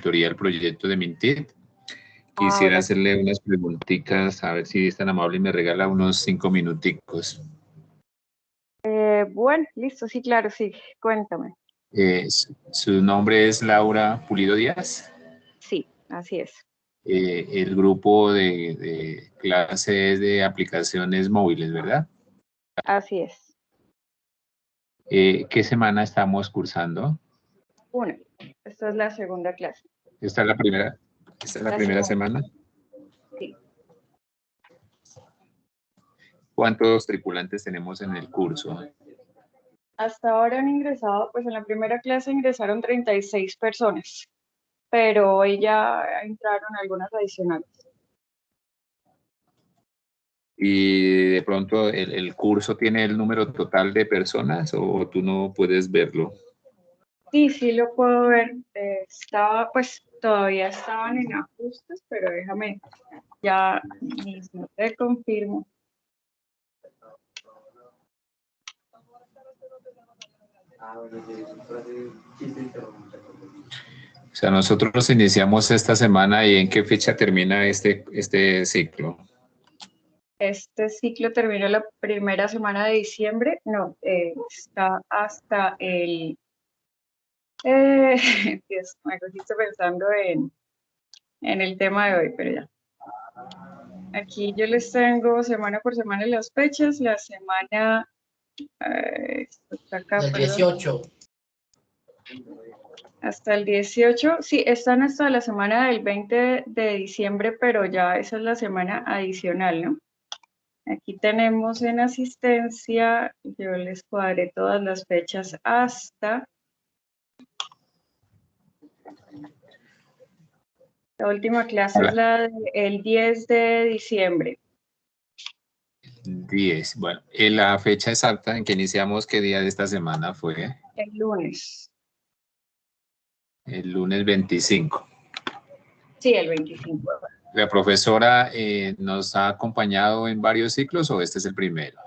Interventoría del proyecto de Mintit. Quisiera Hola. hacerle unas preguntitas, a ver si es tan amable y me regala unos 5 minuticos. Bueno, listo, sí, claro, sí, cuéntame. Su nombre es Laura Pulido Díaz. Sí, así es. El grupo de clase es de aplicaciones móviles, ¿verdad? Así es. ¿Qué semana estamos cursando? Una, esta es la segunda clase. ¿Esta es la primera? ¿Esta es la primera segunda, semana? sí. ¿Cuántos tripulantes tenemos en el curso? Hasta ahora han ingresado, pues en la primera clase ingresaron 36 personas, pero hoy ya entraron algunas adicionales. ¿Y de pronto el curso tiene el número total de personas o tú no puedes verlo? Sí, sí lo puedo ver. Estaba, pues todavía estaban en ajustes, pero déjame, ya mismo te confirmo. O sea, nosotros iniciamos esta semana y ¿en qué fecha termina este ciclo? Este ciclo terminó la primera semana de diciembre. No, está hasta el... Dios, me cogiste pensando en el tema de hoy, pero ya. Aquí yo les tengo semana por semana las fechas. La semana... esto está acá, Del perdón. 18. Hasta el 18. Sí, están hasta la semana del 20 de diciembre, pero ya esa es la semana adicional, ¿no? Aquí tenemos en asistencia, yo les cuadré todas las fechas hasta la última clase es la del 10 de diciembre. 10. Bueno, la fecha exacta en que iniciamos, ¿qué día de esta semana fue? El lunes. El lunes 25. Sí, el 25. ¿La profesora nos ha acompañado en varios ciclos o este es el primero?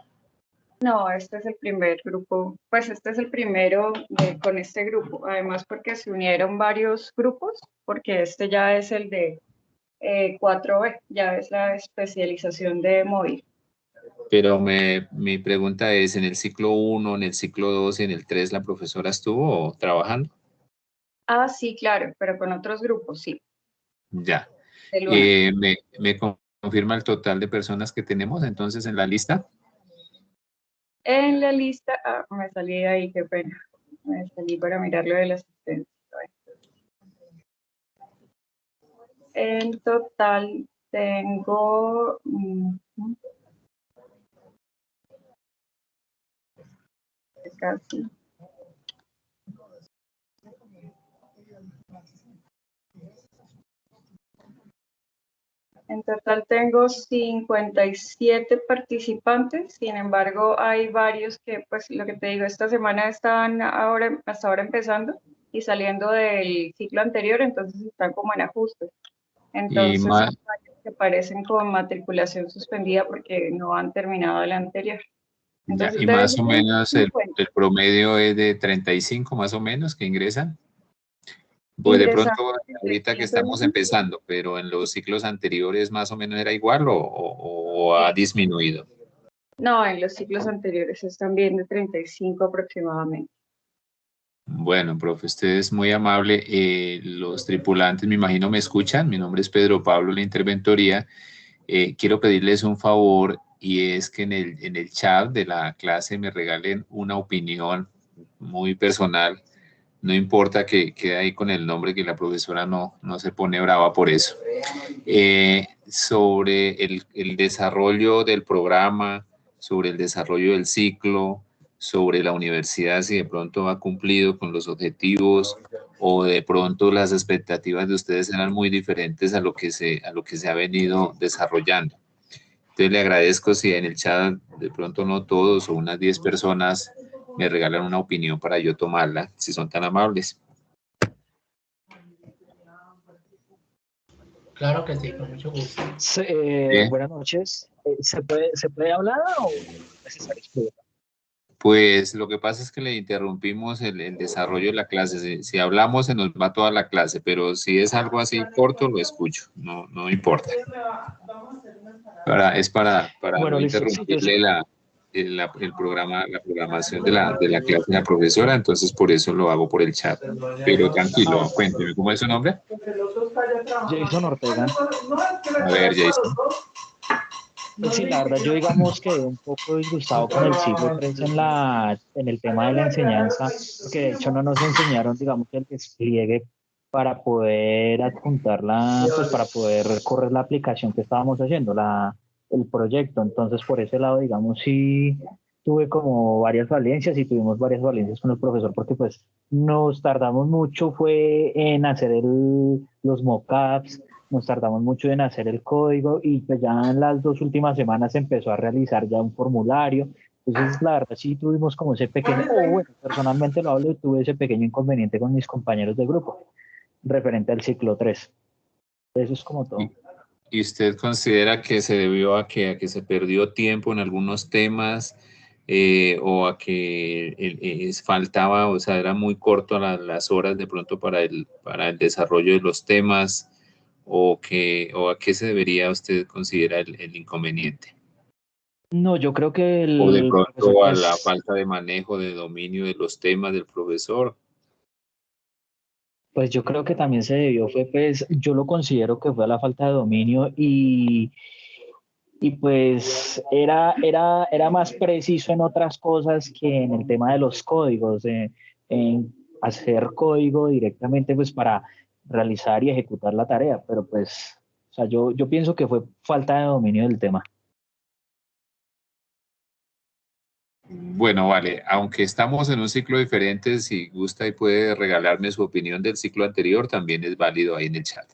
No, este es el primer grupo, pues este es el primero con este grupo, además porque se unieron varios grupos, porque este ya es el de 4B, ya es la especialización de móvil. Pero mi pregunta es, ¿en el ciclo 1, en el ciclo 2 y en el 3 la profesora estuvo trabajando? Ah, sí, claro, pero con otros grupos, sí, Ya. de Luna. ¿Me confirma el total de personas que tenemos entonces en la lista? En la lista, me salí de ahí, qué pena, me salí para mirar lo de la asistencia. En total tengo... casi. En total tengo 57 participantes, sin embargo hay varios que, pues lo que te digo, esta semana están ahora, hasta ahora empezando y saliendo del ciclo anterior, entonces están como en ajustes. Y Entonces más, hay varios que aparecen con matriculación suspendida porque no han terminado el anterior. ya, Entonces y deben más o ser unos menos el 50. promedio es de 35 más o menos que ingresan. Pues de Ingresaron pronto ahorita que 35 estamos niños. empezando, pero en los ciclos anteriores más o menos era igual o ha disminuido. No, en los ciclos anteriores están bien de 35 aproximadamente. Bueno, profe, usted es muy amable. Los tripulantes, me imagino, me escuchan. Mi nombre es Pedro Pablo, la Interventoría. Quiero pedirles un favor y es que en el chat de la clase me regalen una opinión muy personal. No importa que quede ahí con el nombre, que la profesora no se pone brava por eso. Sobre el desarrollo del programa, sobre el desarrollo del ciclo, sobre la universidad, si de pronto ha cumplido con los objetivos o de pronto las expectativas de ustedes eran muy diferentes a lo que se ha venido desarrollando. Entonces le agradezco si en el chat de pronto no todos o unas 10 personas me regalan una opinión para yo tomarla, si son tan amables. Claro que sí, con mucho gusto. Bien. Buenas noches. ¿Se puede hablar o es necesario escribir? Pues lo que pasa es que le interrumpimos el desarrollo de la clase. Si hablamos se nos va toda la clase, pero si es algo así corto, lo escucho, no, no importa. Es para no Bueno, listo. Sí, yo interrumpirle el programa, la programación de la clase de la profesora, entonces por eso lo hago por el chat. Pero tranquilo, cuénteme, ¿cómo es su nombre? Jason Ortega. A ver, Jason. Pues sí, la verdad, yo digamos que un poco disgustado con el ciclo 3 en el tema de la enseñanza, porque de hecho no nos enseñaron, digamos, el despliegue para poder adjuntarla, pues para poder correr la aplicación que estábamos haciendo, el proyecto. Entonces, por ese lado, digamos, sí tuve como varias falencias y tuvimos varias falencias con el profesor, porque pues nos tardamos mucho fue en hacer los mockups, nos tardamos mucho en hacer el código y pues ya en las 2 últimas semanas se empezó a realizar ya un formulario. Entonces, la verdad, sí tuvimos como ese pequeño, o bueno, personalmente lo hablo, tuve ese pequeño inconveniente con mis compañeros de grupo, referente al ciclo 3. Eso es como todo. ¿Y usted considera que se debió a que se perdió tiempo en algunos temas o a que faltaba, o sea, era muy corto las horas de pronto para el desarrollo de los temas o a qué se debería usted considerar el inconveniente? No, yo creo que O de el profesor, pronto a la pues, falta de manejo, de dominio de los temas del profesor. pues yo creo que también se debió, fue, pues, yo lo considero que fue a la falta de dominio y pues era más preciso en otras cosas que en el tema de los códigos, en hacer código directamente pues para realizar y ejecutar la tarea, pero pues, o sea, yo pienso que fue falta de dominio del tema. Bueno, vale, aunque estamos en un ciclo diferente, si gusta y puede regalarme su opinión del ciclo anterior, también es válido ahí en el chat.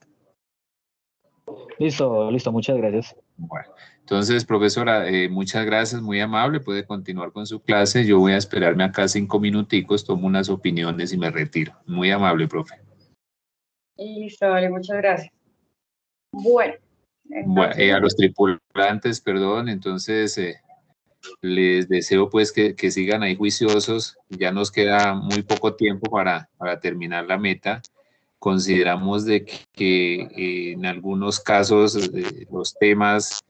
Listo, listo, muchas gracias. Bueno, entonces, profesora, muchas gracias, muy amable, puede continuar con su clase. Yo voy a esperarme acá 5 minuticos, tomo unas opiniones y me retiro. Muy amable, profe. Listo, vale, muchas gracias. Bueno, Bueno, entonces, a los tripulantes, perdón, entonces les deseo pues que sigan ahí juiciosos. Ya nos queda muy poco tiempo para terminar la meta. Consideramos de que en algunos casos los temas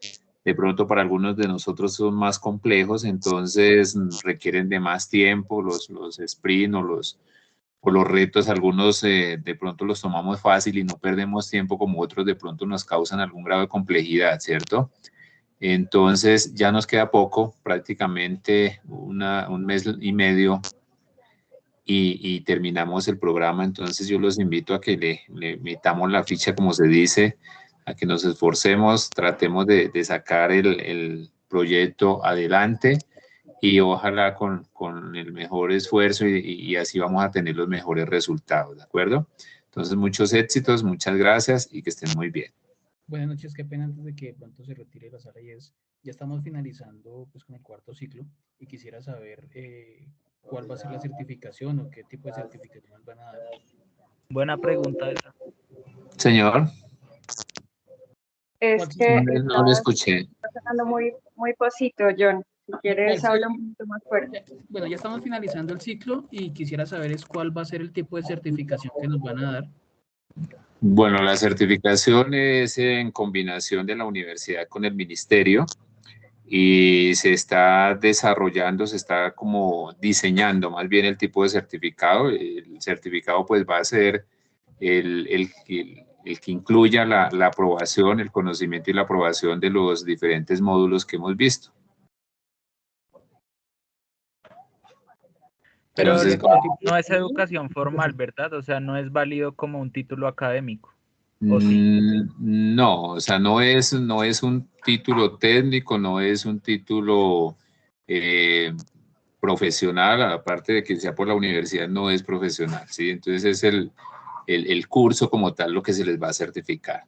de pronto para algunos de nosotros son más complejos, entonces requieren de más tiempo, los sprint o los retos, algunos de pronto los tomamos fácil y no perdemos tiempo, como otros de pronto nos causan algún grado de complejidad, ¿cierto? Entonces ya nos queda poco, prácticamente un mes y medio y terminamos el programa. Entonces yo los invito a que le metamos la ficha, como se dice, a que nos esforcemos, tratemos de sacar el proyecto adelante y ojalá con el mejor esfuerzo y así vamos a tener los mejores resultados, ¿de acuerdo? Entonces muchos éxitos, muchas gracias y que estén muy bien. Buenas noches, qué pena antes de que de pronto se retire la sala ya estamos finalizando pues con el cuarto ciclo y quisiera saber cuál va a ser la certificación o qué tipo de certificación nos van a dar. Buena pregunta esa. Señor, es ¿Cuál que no le escuché. está sonando muy, muy pasito, John. Si quieres, habla un poquito más fuerte. Bueno, ya estamos finalizando el ciclo y quisiera saber es cuál va a ser el tipo de certificación que nos van a dar. Bueno, la certificación es en combinación de la universidad con el ministerio y se está desarrollando, se está como diseñando más bien el tipo de certificado. El certificado pues va a ser el que incluya la aprobación, el conocimiento y la aprobación de los diferentes módulos que hemos visto. Pero Entonces, no es educación formal, ¿verdad? O sea, no es válido como un título académico. ¿O sí? no, o sea, no es un título técnico, no es un título profesional, aparte de que sea por la universidad, no es profesional, ¿sí? Entonces es el curso como tal lo que se les va a certificar.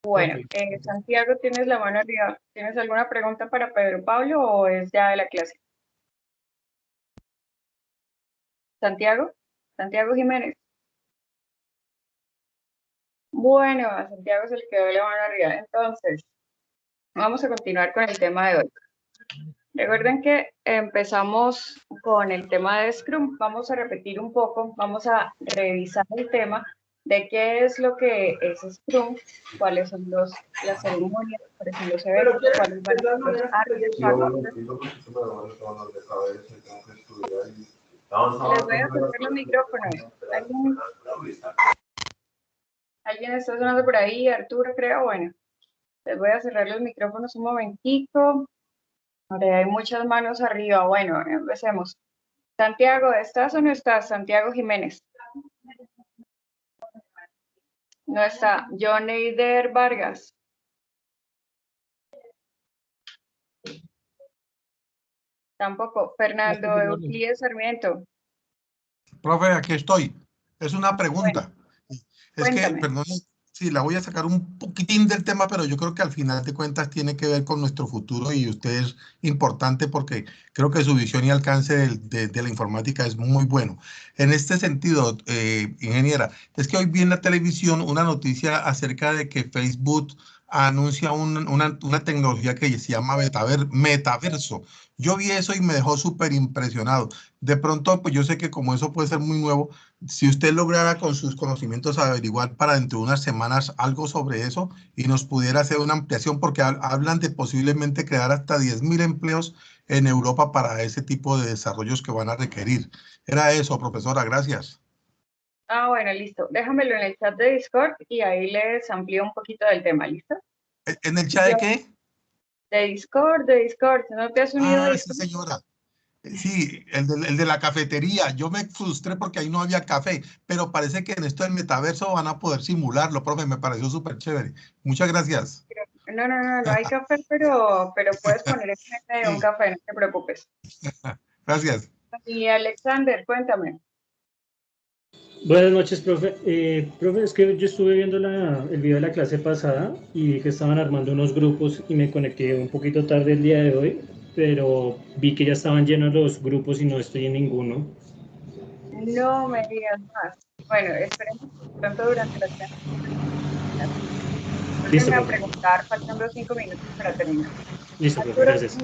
Bueno, Ok. Santiago, tienes la mano arriba. ¿Tienes alguna pregunta para Pedro Pablo o es ya de la clase? Santiago, Santiago Jiménez. Bueno, a Santiago se le quedó la mano arriba. Entonces, Vamos a continuar con el tema de hoy. Recuerden que empezamos con el tema de Scrum. Vamos a repetir un poco, vamos a revisar el tema de qué es lo que es Scrum, cuáles son las ceremonias, cuáles son los eventos, cuáles van a ser los artefactos. Les voy a cerrar los micrófonos. ¿Alguien está sonando por ahí? Arturo, creo. Bueno, les voy a cerrar los micrófonos un momentico. Ahora hay muchas manos arriba. Bueno, empecemos. Santiago, ¿estás o no estás? Santiago Jiménez. No está. John Eider Vargas. Tampoco. Fernando Euclides Sarmiento. Profe, aquí estoy. Es una pregunta. Bueno, es cuéntame. que, perdón, sí, la voy a sacar un poquitín del tema, pero yo creo que al final de cuentas tiene que ver con nuestro futuro y usted es importante porque creo que su visión y alcance de la informática es muy bueno. En este sentido, ingeniera, es que hoy vi en la televisión una noticia acerca de que Facebook anuncia una tecnología que se llama metaverso. Yo vi eso y me dejó súper impresionado. De pronto, pues yo sé que como eso puede ser muy nuevo, si usted lograra con sus conocimientos averiguar para dentro de unas semanas algo sobre eso y nos pudiera hacer una ampliación, porque hablan de posiblemente crear hasta 10.000 empleos en Europa para ese tipo de desarrollos que van a requerir. Era eso, profesora, gracias. Ah, bueno, listo. Déjamelo en el chat de Discord y ahí les amplío un poquito del tema, ¿listo? ¿En el chat de qué? De Discord. ¿No te has unido a Ah, sí, Discord? señora. Sí, el de la cafetería. Yo me frustré porque ahí no había café, pero parece que en esto del metaverso van a poder simularlo, profe. Me pareció súper chévere. Muchas gracias. No hay café, pero puedes poner en medio de un Sí, café, no te preocupes. gracias. Y Alexander, cuéntame. Buenas noches, profe. Profe, es que yo estuve viendo el video de la clase pasada y vi que estaban armando unos grupos y me conecté un poquito tarde el día de hoy, pero vi que ya estaban llenos los grupos y no estoy en ninguno. No me digas más. Bueno, esperemos que pronto durante la clase. Listo, Vuelven a profe. preguntar, faltando 5 minutos para terminar. Listo, profe, Arturo, gracias.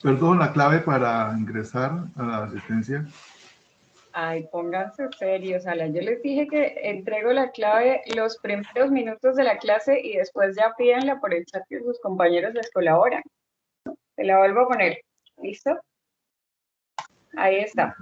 Perdón, la clave para ingresar a la asistencia. Ay, pónganse serios, Ala. Yo les dije que entrego la clave los primeros minutos de la clase y después ya pídanla por el chat que sus compañeros les colaboran. Se la vuelvo a poner. ¿Listo? Ahí está.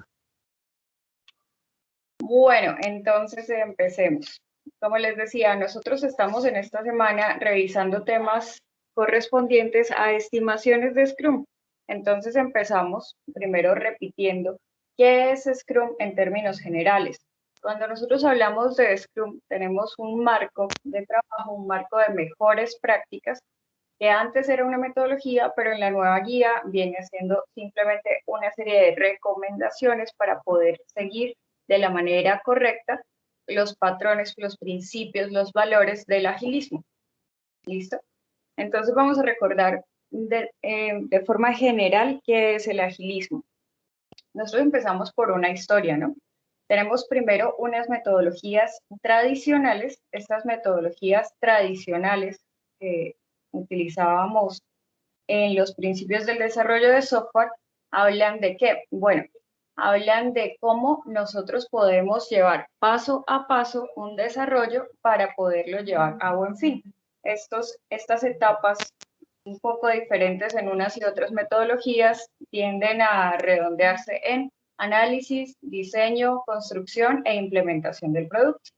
Bueno, entonces empecemos. Como les decía, nosotros estamos en esta semana revisando temas correspondientes a estimaciones de Scrum. Entonces empezamos primero repitiendo qué es Scrum en términos generales. Cuando nosotros hablamos de Scrum, tenemos un marco de trabajo, un marco de mejores prácticas, que antes era una metodología, pero en la nueva guía viene siendo simplemente una serie de recomendaciones para poder seguir de la manera correcta los patrones, los principios, los valores del agilismo. ¿Listo? Entonces vamos a recordar de forma general qué es el agilismo. Nosotros empezamos por una historia, ¿no? Tenemos primero unas metodologías tradicionales. Estas metodologías tradicionales que utilizábamos en los principios del desarrollo de software hablan de qué? Bueno, hablan de cómo nosotros podemos llevar paso a paso un desarrollo para poderlo llevar a buen fin. Estas etapas un poco diferentes en unas y otras metodologías tienden a redondearse en análisis, diseño, construcción e implementación del producto.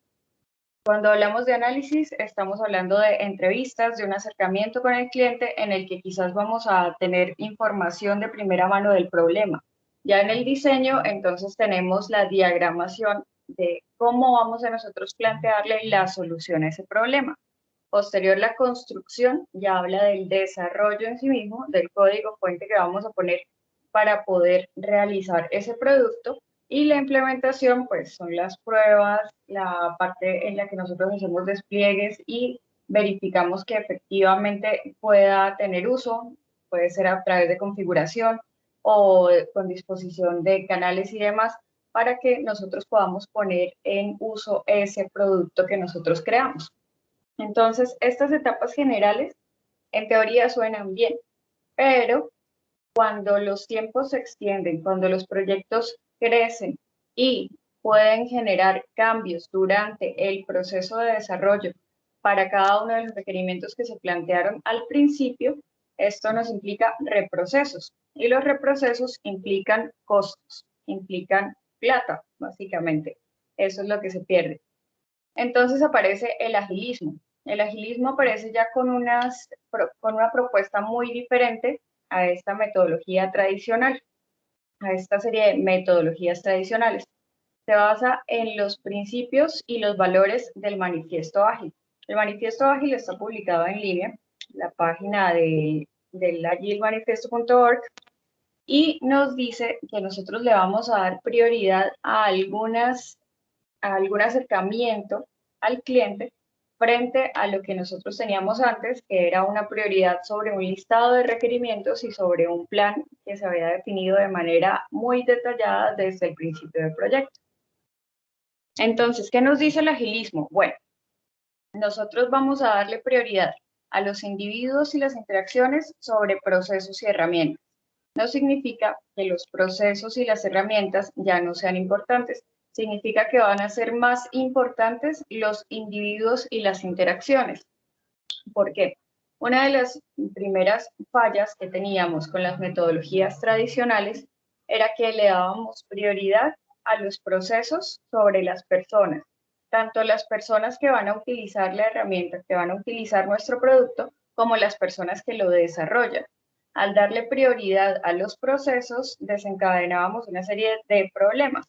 Cuando hablamos de análisis, estamos hablando de entrevistas, de un acercamiento con el cliente en el que quizás vamos a tener información de primera mano del problema. Ya en el diseño, entonces tenemos la diagramación de cómo vamos a nosotros plantearle la solución a ese problema. Posterior, la construcción ya habla del desarrollo en sí mismo, del código fuente que vamos a poner para poder realizar ese producto. Y la implementación, pues son las pruebas, la parte en la que nosotros hacemos despliegues y verificamos que efectivamente pueda tener uso, puede ser a través de configuración o con disposición de canales y demás, para que nosotros podamos poner en uso ese producto que nosotros creamos. Entonces, estas etapas generales en teoría suenan bien, pero cuando los tiempos se extienden, cuando los proyectos crecen y pueden generar cambios durante el proceso de desarrollo para cada uno de los requerimientos que se plantearon al principio, esto nos implica reprocesos. Y los reprocesos implican costos, implican plata, básicamente. Eso es lo que se pierde. Entonces aparece el agilismo. El agilismo aparece ya con una propuesta muy diferente a esta metodología tradicional, a esta serie de metodologías tradicionales. Se basa en los principios y los valores del Manifiesto Ágil. El Manifiesto Ágil está publicado en línea, en la página del agilemanifiesto.org, y nos dice que nosotros le vamos a dar prioridad a algún acercamiento al cliente frente a lo que nosotros teníamos antes, que era una prioridad sobre un listado de requerimientos y sobre un plan que se había definido de manera muy detallada desde el principio del proyecto. Entonces, ¿qué nos dice el agilismo? Bueno, nosotros vamos a darle prioridad a los individuos y las interacciones sobre procesos y herramientas. No significa que los procesos y las herramientas ya no sean importantes, significa que van a ser más importantes los individuos y las interacciones. ¿Por qué? Una de las primeras fallas que teníamos con las metodologías tradicionales era que le dábamos prioridad a los procesos sobre las personas, tanto las personas que van a utilizar la herramienta, que van a utilizar nuestro producto, como las personas que lo desarrollan. Al darle prioridad a los procesos, desencadenábamos una serie de problemas.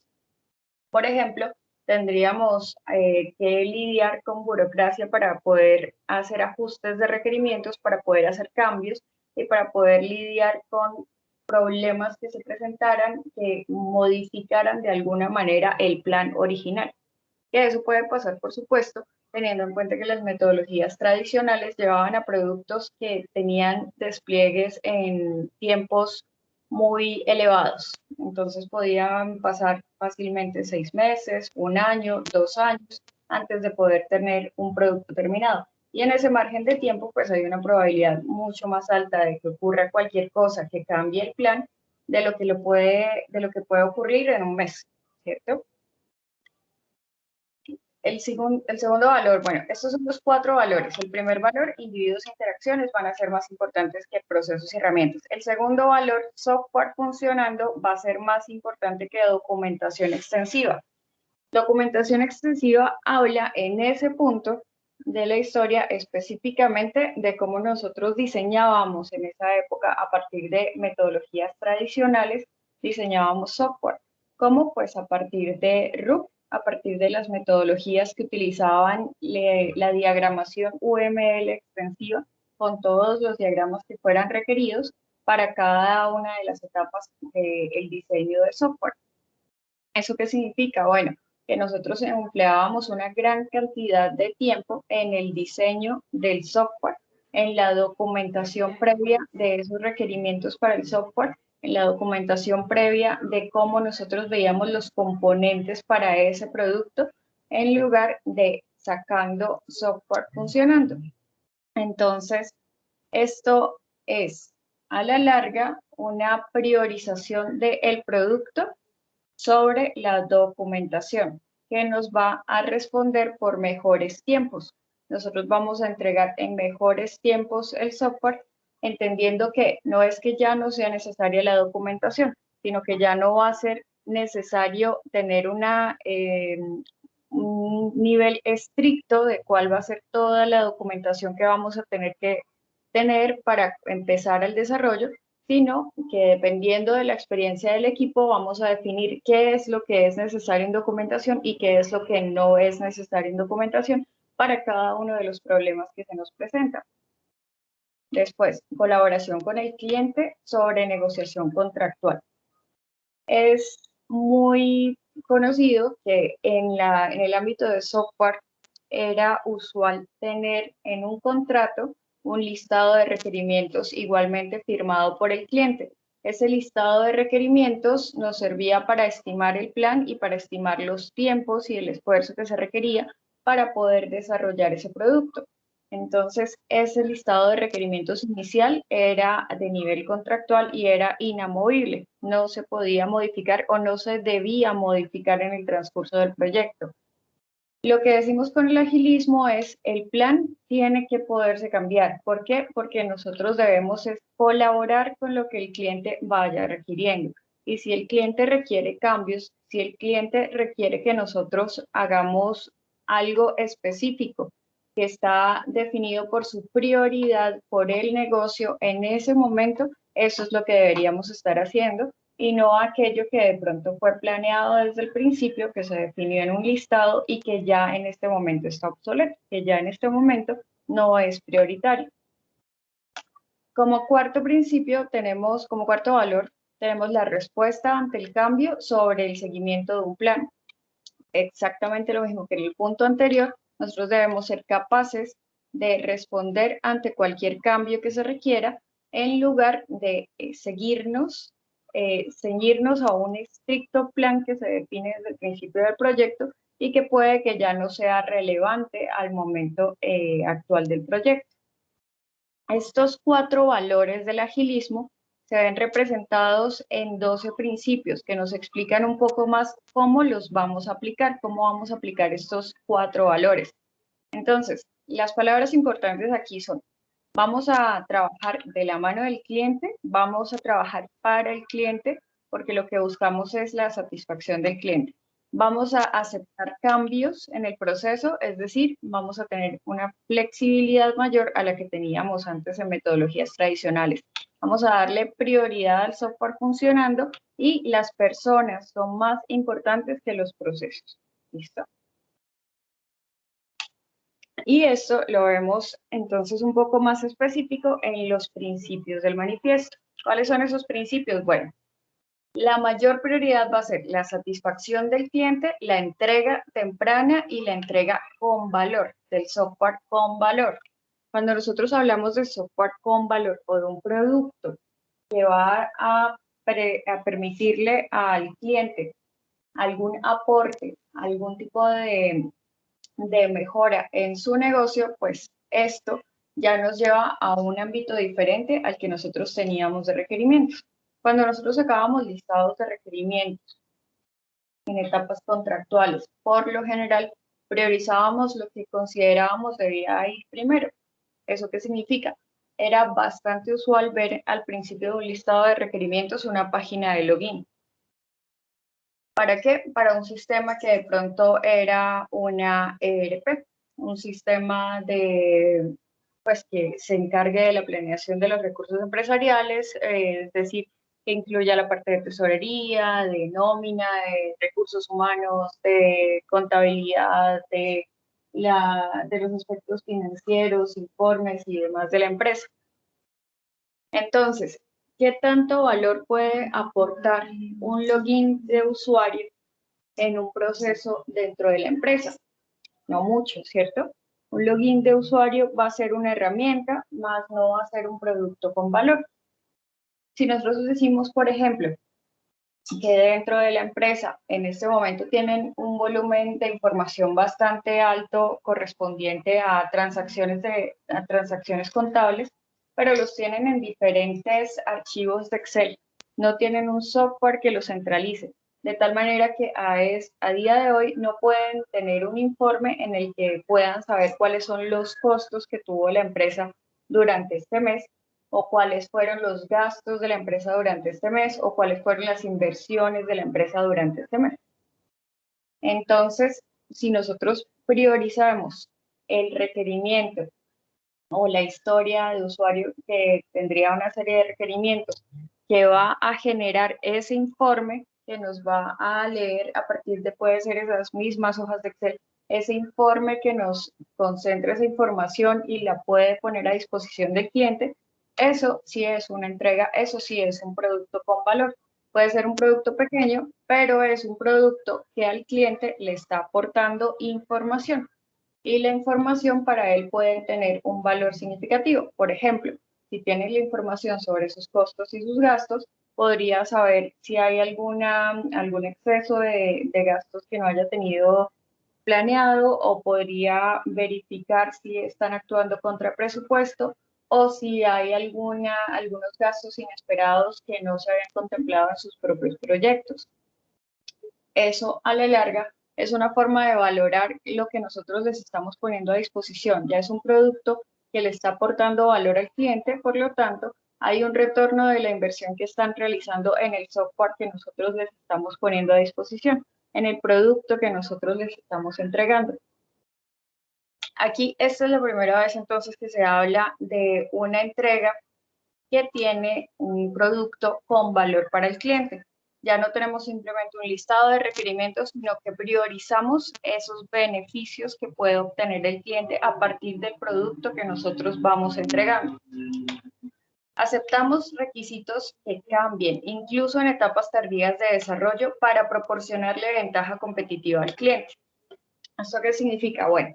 Por ejemplo, tendríamos que lidiar con burocracia para poder hacer ajustes de requerimientos, para poder hacer cambios y para poder lidiar con problemas que se presentaran, que modificaran de alguna manera el plan original. Y eso puede pasar, por supuesto, teniendo en cuenta que las metodologías tradicionales llevaban a productos que tenían despliegues en tiempos muy elevados. Entonces podían pasar fácilmente 6 meses, 1 año, 2 años antes de poder tener un producto terminado. Y en ese margen de tiempo, pues hay una probabilidad mucho más alta de que ocurra cualquier cosa que cambie el plan de lo que puede ocurrir en un mes, ¿cierto? El segundo valor, bueno, estos son los 4 valores. El primer valor, individuos e interacciones, van a ser más importantes que procesos y herramientas. El segundo valor, software funcionando, va a ser más importante que documentación extensiva. Documentación extensiva habla en ese punto de la historia específicamente de cómo nosotros diseñábamos en esa época a partir de metodologías tradicionales, diseñábamos software. ¿Cómo? Pues a partir de RUP, a partir de las metodologías que utilizaban la diagramación UML extensiva con todos los diagramas que fueran requeridos para cada una de las etapas del diseño de software. ¿Eso qué significa? Bueno, que nosotros empleábamos una gran cantidad de tiempo en el diseño del software, en la documentación previa de esos requerimientos para el software, en la documentación previa de cómo nosotros veíamos los componentes para ese producto, en lugar de sacando software funcionando. Entonces, esto es a la larga una priorización del producto sobre la documentación, que nos va a responder por mejores tiempos. Nosotros vamos a entregar en mejores tiempos el software, entendiendo que no es que ya no sea necesaria la documentación, sino que ya no va a ser necesario tener un nivel estricto de cuál va a ser toda la documentación que vamos a tener que tener para empezar el desarrollo, sino que dependiendo de la experiencia del equipo vamos a definir qué es lo que es necesario en documentación y qué es lo que no es necesario en documentación para cada uno de los problemas que se nos presentan. Después, colaboración con el cliente sobre negociación contractual. Es muy conocido que en el ámbito de software era usual tener en un contrato un listado de requerimientos igualmente firmado por el cliente. Ese listado de requerimientos nos servía para estimar el plan y para estimar los tiempos y el esfuerzo que se requería para poder desarrollar ese producto. Entonces, ese listado de requerimientos inicial era de nivel contractual y era inamovible. No se podía modificar o no se debía modificar en el transcurso del proyecto. Lo que decimos con el agilismo es el plan tiene que poderse cambiar. ¿Por qué? Porque nosotros debemos colaborar con lo que el cliente vaya requiriendo. Y si el cliente requiere cambios, si el cliente requiere que nosotros hagamos algo específico que está definido por su prioridad, por el negocio en ese momento, eso es lo que deberíamos estar haciendo y no aquello que de pronto fue planeado desde el principio, que se definió en un listado y que ya en este momento está obsoleto, que ya en este momento no es prioritario. Como cuarto principio tenemos, como cuarto valor, tenemos la respuesta ante el cambio sobre el seguimiento de un plan. Exactamente lo mismo que en el punto anterior, nosotros debemos ser capaces de responder ante cualquier cambio que se requiera en lugar de ceñirnos a un estricto plan que se define desde el principio del proyecto y que puede que ya no sea relevante al momento actual del proyecto. Estos 4 valores del agilismo se ven representados en 12 principios que nos explican un poco más cómo los vamos a aplicar, cómo vamos a aplicar estos 4 valores. Entonces, las palabras importantes aquí son: vamos a trabajar de la mano del cliente, vamos a trabajar para el cliente, porque lo que buscamos es la satisfacción del cliente. Vamos a aceptar cambios en el proceso, es decir, vamos a tener una flexibilidad mayor a la que teníamos antes en metodologías tradicionales. Vamos a darle prioridad al software funcionando y las personas son más importantes que los procesos. ¿Listo? Y esto lo vemos entonces un poco más específico en los principios del manifiesto. ¿Cuáles son esos principios? Bueno, la mayor prioridad va a ser la satisfacción del cliente, la entrega temprana y la entrega con valor, del software con valor. Cuando nosotros hablamos de software con valor o de un producto que va a permitirle al cliente algún aporte, algún tipo de mejora en su negocio, pues esto ya nos lleva a un ámbito diferente al que nosotros teníamos de requerimientos. Cuando nosotros sacábamos listados de requerimientos en etapas contractuales, por lo general priorizábamos lo que considerábamos debía ir primero. ¿Eso qué significa? Era bastante usual ver al principio de un listado de requerimientos una página de login. ¿Para qué? Para un sistema que de pronto era una ERP, un sistema pues, que se encargue de la planeación de los recursos empresariales, es decir, que incluya la parte de tesorería, de nómina, de recursos humanos, de contabilidad, de los aspectos financieros, informes y demás de la empresa. Entonces, ¿qué tanto valor puede aportar un login de usuario en un proceso dentro de la empresa? No mucho, ¿cierto? Un login de usuario va a ser una herramienta, más no va a ser un producto con valor. Si nosotros decimos, por ejemplo, que dentro de la empresa en este momento tienen un volumen de información bastante alto correspondiente a transacciones contables, pero los tienen en diferentes archivos de Excel. No tienen un software que los centralice, de tal manera que a día de hoy no pueden tener un informe en el que puedan saber cuáles son los costos que tuvo la empresa durante este mes, o cuáles fueron los gastos de la empresa durante este mes, o cuáles fueron las inversiones de la empresa durante este mes. Entonces, si nosotros priorizamos el requerimiento o la historia de usuario que tendría una serie de requerimientos que va a generar ese informe que nos va a leer a partir de, puede ser esas mismas hojas de Excel, ese informe que nos concentra esa información y la puede poner a disposición del cliente, eso sí es una entrega, eso sí es un producto con valor. Puede ser un producto pequeño, pero es un producto que al cliente le está aportando información. Y la información para él puede tener un valor significativo. Por ejemplo, si tienes la información sobre sus costos y sus gastos, podría saber si hay algún exceso de gastos que no haya tenido planeado, o podría verificar si están actuando contra presupuesto o si hay algunos gastos inesperados que no se habían contemplado en sus propios proyectos. Eso a la larga es una forma de valorar lo que nosotros les estamos poniendo a disposición. Ya es un producto que le está aportando valor al cliente, por lo tanto, hay un retorno de la inversión que están realizando en el software que nosotros les estamos poniendo a disposición, en el producto que nosotros les estamos entregando. Aquí, esta es la primera vez entonces que se habla de una entrega que tiene un producto con valor para el cliente. Ya no tenemos simplemente un listado de requerimientos, sino que priorizamos esos beneficios que puede obtener el cliente a partir del producto que nosotros vamos entregando. Aceptamos requisitos que cambien, incluso en etapas tardías de desarrollo, para proporcionarle ventaja competitiva al cliente. ¿Esto qué significa? Bueno,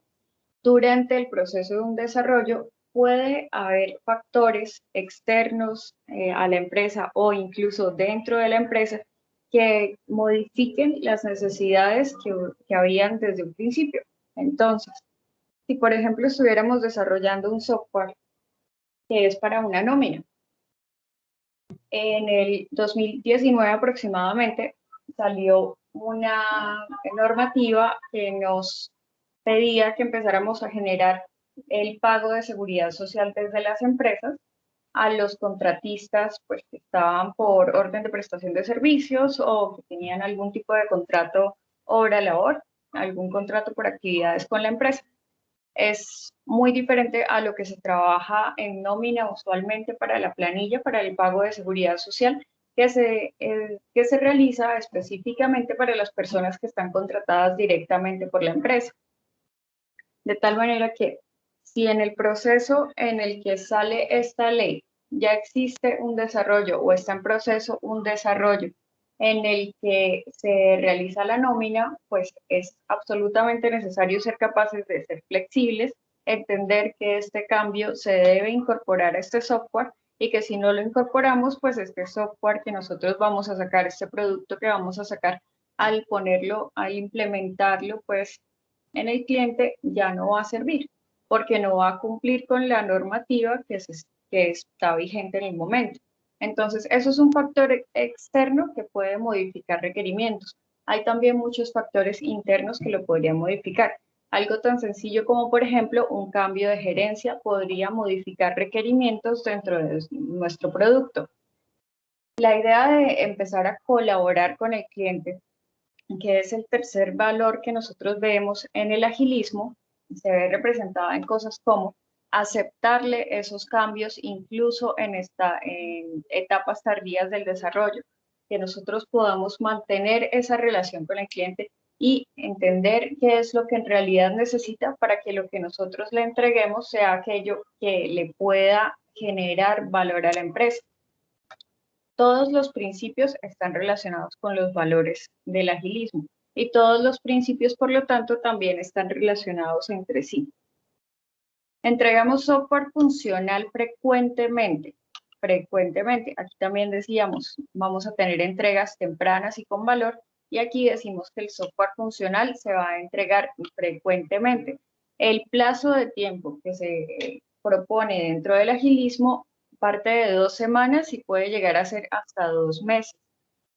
durante el proceso de un desarrollo puede haber factores externos a la empresa o incluso dentro de la empresa que modifiquen las necesidades que habían desde un principio. Entonces, si por ejemplo estuviéramos desarrollando un software que es para una nómina, en el 2019 aproximadamente salió una normativa que nos pedía que empezáramos a generar el pago de seguridad social desde las empresas a los contratistas, pues, que estaban por orden de prestación de servicios o que tenían algún tipo de contrato obra-labor, algún contrato por actividades con la empresa. Es muy diferente a lo que se trabaja en nómina usualmente para la planilla, para el pago de seguridad social, que se realiza específicamente para las personas que están contratadas directamente por la empresa. De tal manera que si en el proceso en el que sale esta ley ya existe un desarrollo o está en proceso un desarrollo en el que se realiza la nómina, pues es absolutamente necesario ser capaces de ser flexibles, entender que este cambio se debe incorporar a este software y que si no lo incorporamos, pues este software que nosotros vamos a sacar, este producto que vamos a sacar, al ponerlo, al implementarlo, pues en el cliente ya no va a servir, porque no va a cumplir con la normativa que está vigente en el momento. Entonces, eso es un factor externo que puede modificar requerimientos. Hay también muchos factores internos que lo podrían modificar. Algo tan sencillo como, por ejemplo, un cambio de gerencia podría modificar requerimientos dentro de nuestro producto. La idea de empezar a colaborar con el cliente, que es el tercer valor que nosotros vemos en el agilismo, se ve representada en cosas como aceptarle esos cambios incluso en etapas tardías del desarrollo, que nosotros podamos mantener esa relación con el cliente y entender qué es lo que en realidad necesita para que lo que nosotros le entreguemos sea aquello que le pueda generar valor a la empresa. Todos los principios están relacionados con los valores del agilismo y todos los principios, por lo tanto, también están relacionados entre sí. Entregamos software funcional frecuentemente. Aquí también decíamos, vamos a tener entregas tempranas y con valor, y aquí decimos que el software funcional se va a entregar frecuentemente. El plazo de tiempo que se propone dentro del agilismo parte de 2 semanas y puede llegar a ser hasta 2 meses.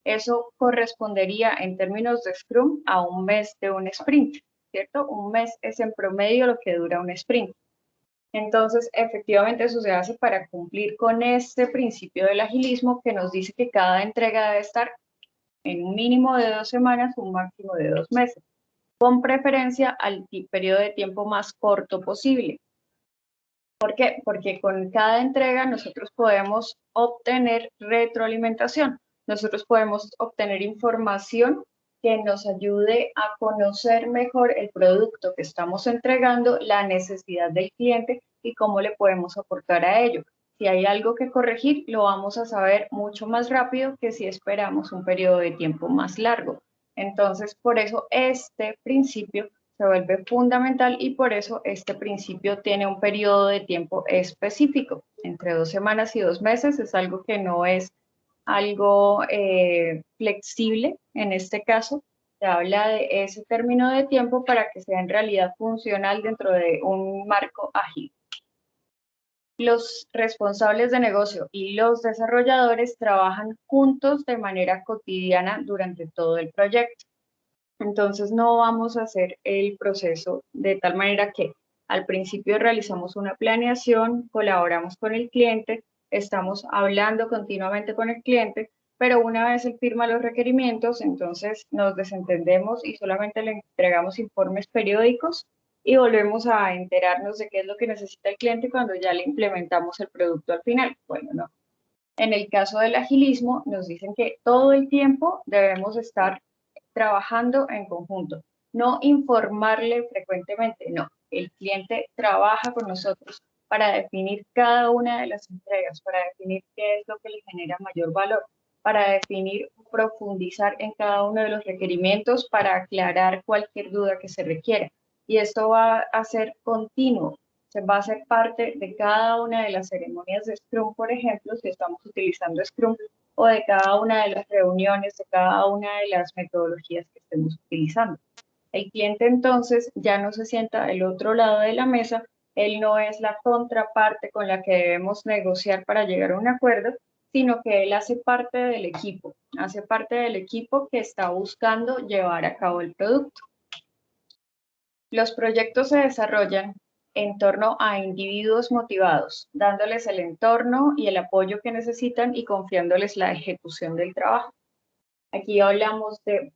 Eso correspondería en términos de Scrum a 1 mes de un sprint, ¿cierto? 1 mes es en promedio lo que dura un sprint. Entonces, efectivamente, eso se hace para cumplir con este principio del agilismo que nos dice que cada entrega debe estar en un mínimo de 2 semanas, un máximo de 2 meses, con preferencia al periodo de tiempo más corto posible. ¿Por qué? Porque con cada entrega nosotros podemos obtener retroalimentación, nosotros podemos obtener información que nos ayude a conocer mejor el producto que estamos entregando, la necesidad del cliente y cómo le podemos aportar a ello. Si hay algo que corregir, lo vamos a saber mucho más rápido que si esperamos un periodo de tiempo más largo. Entonces, por eso este principio se vuelve fundamental y por eso este principio tiene un periodo de tiempo específico. Entre 2 semanas y 2 meses es algo que no es algo flexible en este caso, se habla de ese término de tiempo para que sea en realidad funcional dentro de un marco ágil. Los responsables de negocio y los desarrolladores trabajan juntos de manera cotidiana durante todo el proyecto. Entonces no vamos a hacer el proceso de tal manera que al principio realizamos una planeación, colaboramos con el cliente, estamos hablando continuamente con el cliente, pero una vez él firma los requerimientos, entonces nos desentendemos y solamente le entregamos informes periódicos y volvemos a enterarnos de qué es lo que necesita el cliente cuando ya le implementamos el producto al final. Bueno, no. En el caso del agilismo, nos dicen que todo el tiempo debemos estar trabajando en conjunto, no informarle frecuentemente, no. El cliente trabaja con nosotros para definir cada una de las entregas, para definir qué es lo que le genera mayor valor, para definir, profundizar en cada uno de los requerimientos, para aclarar cualquier duda que se requiera. Y esto va a ser continuo, se va a ser parte de cada una de las ceremonias de Scrum, por ejemplo, si estamos utilizando Scrum, o de cada una de las reuniones, de cada una de las metodologías que estemos utilizando. El cliente entonces ya no se sienta del otro lado de la mesa, él no es la contraparte con la que debemos negociar para llegar a un acuerdo, sino que él hace parte del equipo que está buscando llevar a cabo el producto. Los proyectos se desarrollan en torno a individuos motivados, dándoles el entorno y el apoyo que necesitan y confiándoles la ejecución del trabajo. Aquí hablamos de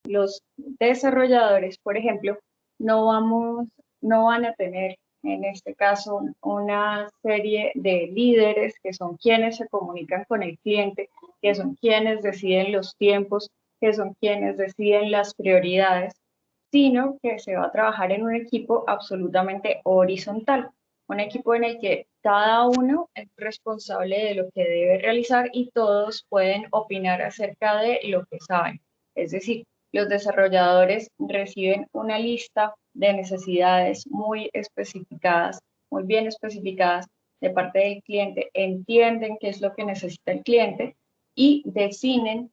los desarrolladores, por ejemplo, no van a tener en este caso una serie de líderes que son quienes se comunican con el cliente, que son quienes deciden los tiempos, que son quienes deciden las prioridades, sino que se va a trabajar en un equipo absolutamente horizontal, un equipo en el que cada uno es responsable de lo que debe realizar y todos pueden opinar acerca de lo que saben. Es decir, los desarrolladores reciben una lista de necesidades muy especificadas, muy bien especificadas de parte del cliente, entienden qué es lo que necesita el cliente y definen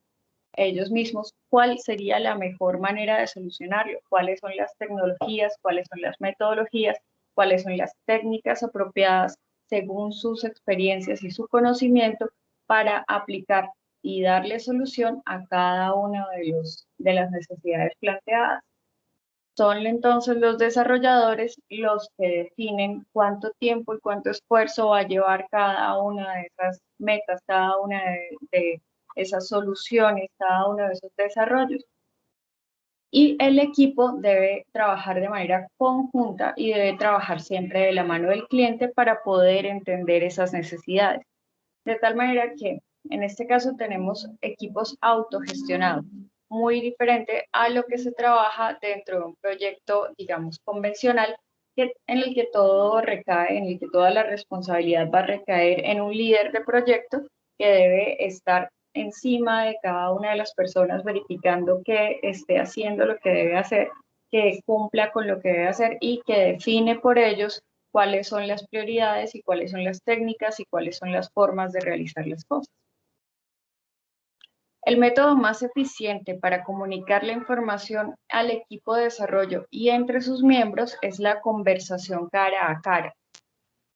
ellos mismos cuál sería la mejor manera de solucionarlo, cuáles son las tecnologías, cuáles son las metodologías, cuáles son las técnicas apropiadas según sus experiencias y su conocimiento para aplicar y darle solución a cada una de las necesidades planteadas. Son entonces los desarrolladores los que definen cuánto tiempo y cuánto esfuerzo va a llevar cada una de esas metas, cada una de esas soluciones, cada uno de esos desarrollos. Y el equipo debe trabajar de manera conjunta y debe trabajar siempre de la mano del cliente para poder entender esas necesidades. De tal manera que en este caso tenemos equipos autogestionados, muy diferente a lo que se trabaja dentro de un proyecto, digamos, convencional, en el que todo recae, en el que toda la responsabilidad va a recaer en un líder de proyecto que debe estar encima de cada una de las personas verificando que esté haciendo lo que debe hacer, que cumpla con lo que debe hacer y que define por ellos cuáles son las prioridades y cuáles son las técnicas y cuáles son las formas de realizar las cosas. El método más eficiente para comunicar la información al equipo de desarrollo y entre sus miembros es la conversación cara a cara.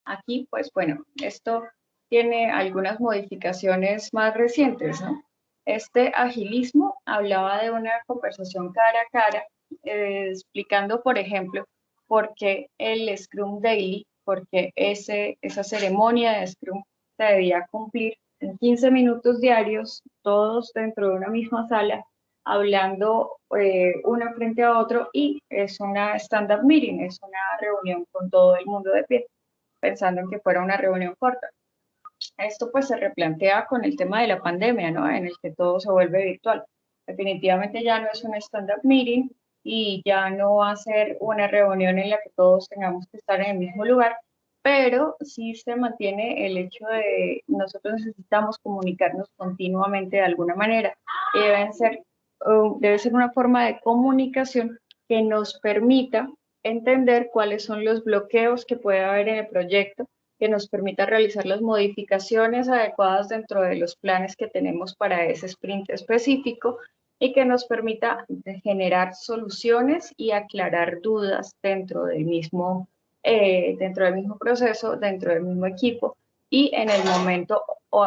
Aquí, pues bueno, esto tiene algunas modificaciones más recientes, ¿no? Este agilismo hablaba de una conversación cara a cara, explicando, por ejemplo, por qué el Scrum Daily, porque esa ceremonia de Scrum se debía cumplir en 15 minutos diarios, todos dentro de una misma sala, hablando uno frente a otro, y es una stand-up meeting, es una reunión con todo el mundo de pie, pensando en que fuera una reunión corta. Esto pues se replantea con el tema de la pandemia, ¿no? En el que todo se vuelve virtual. Definitivamente ya no es un stand-up meeting y ya no va a ser una reunión en la que todos tengamos que estar en el mismo lugar, pero sí se mantiene el hecho de nosotros necesitamos comunicarnos continuamente de alguna manera. Y debe ser una forma de comunicación que nos permita entender cuáles son los bloqueos que puede haber en el proyecto, que nos permita realizar las modificaciones adecuadas dentro de los planes que tenemos para ese sprint específico y que nos permita generar soluciones y aclarar dudas dentro del mismo proceso, dentro del mismo equipo y en el momento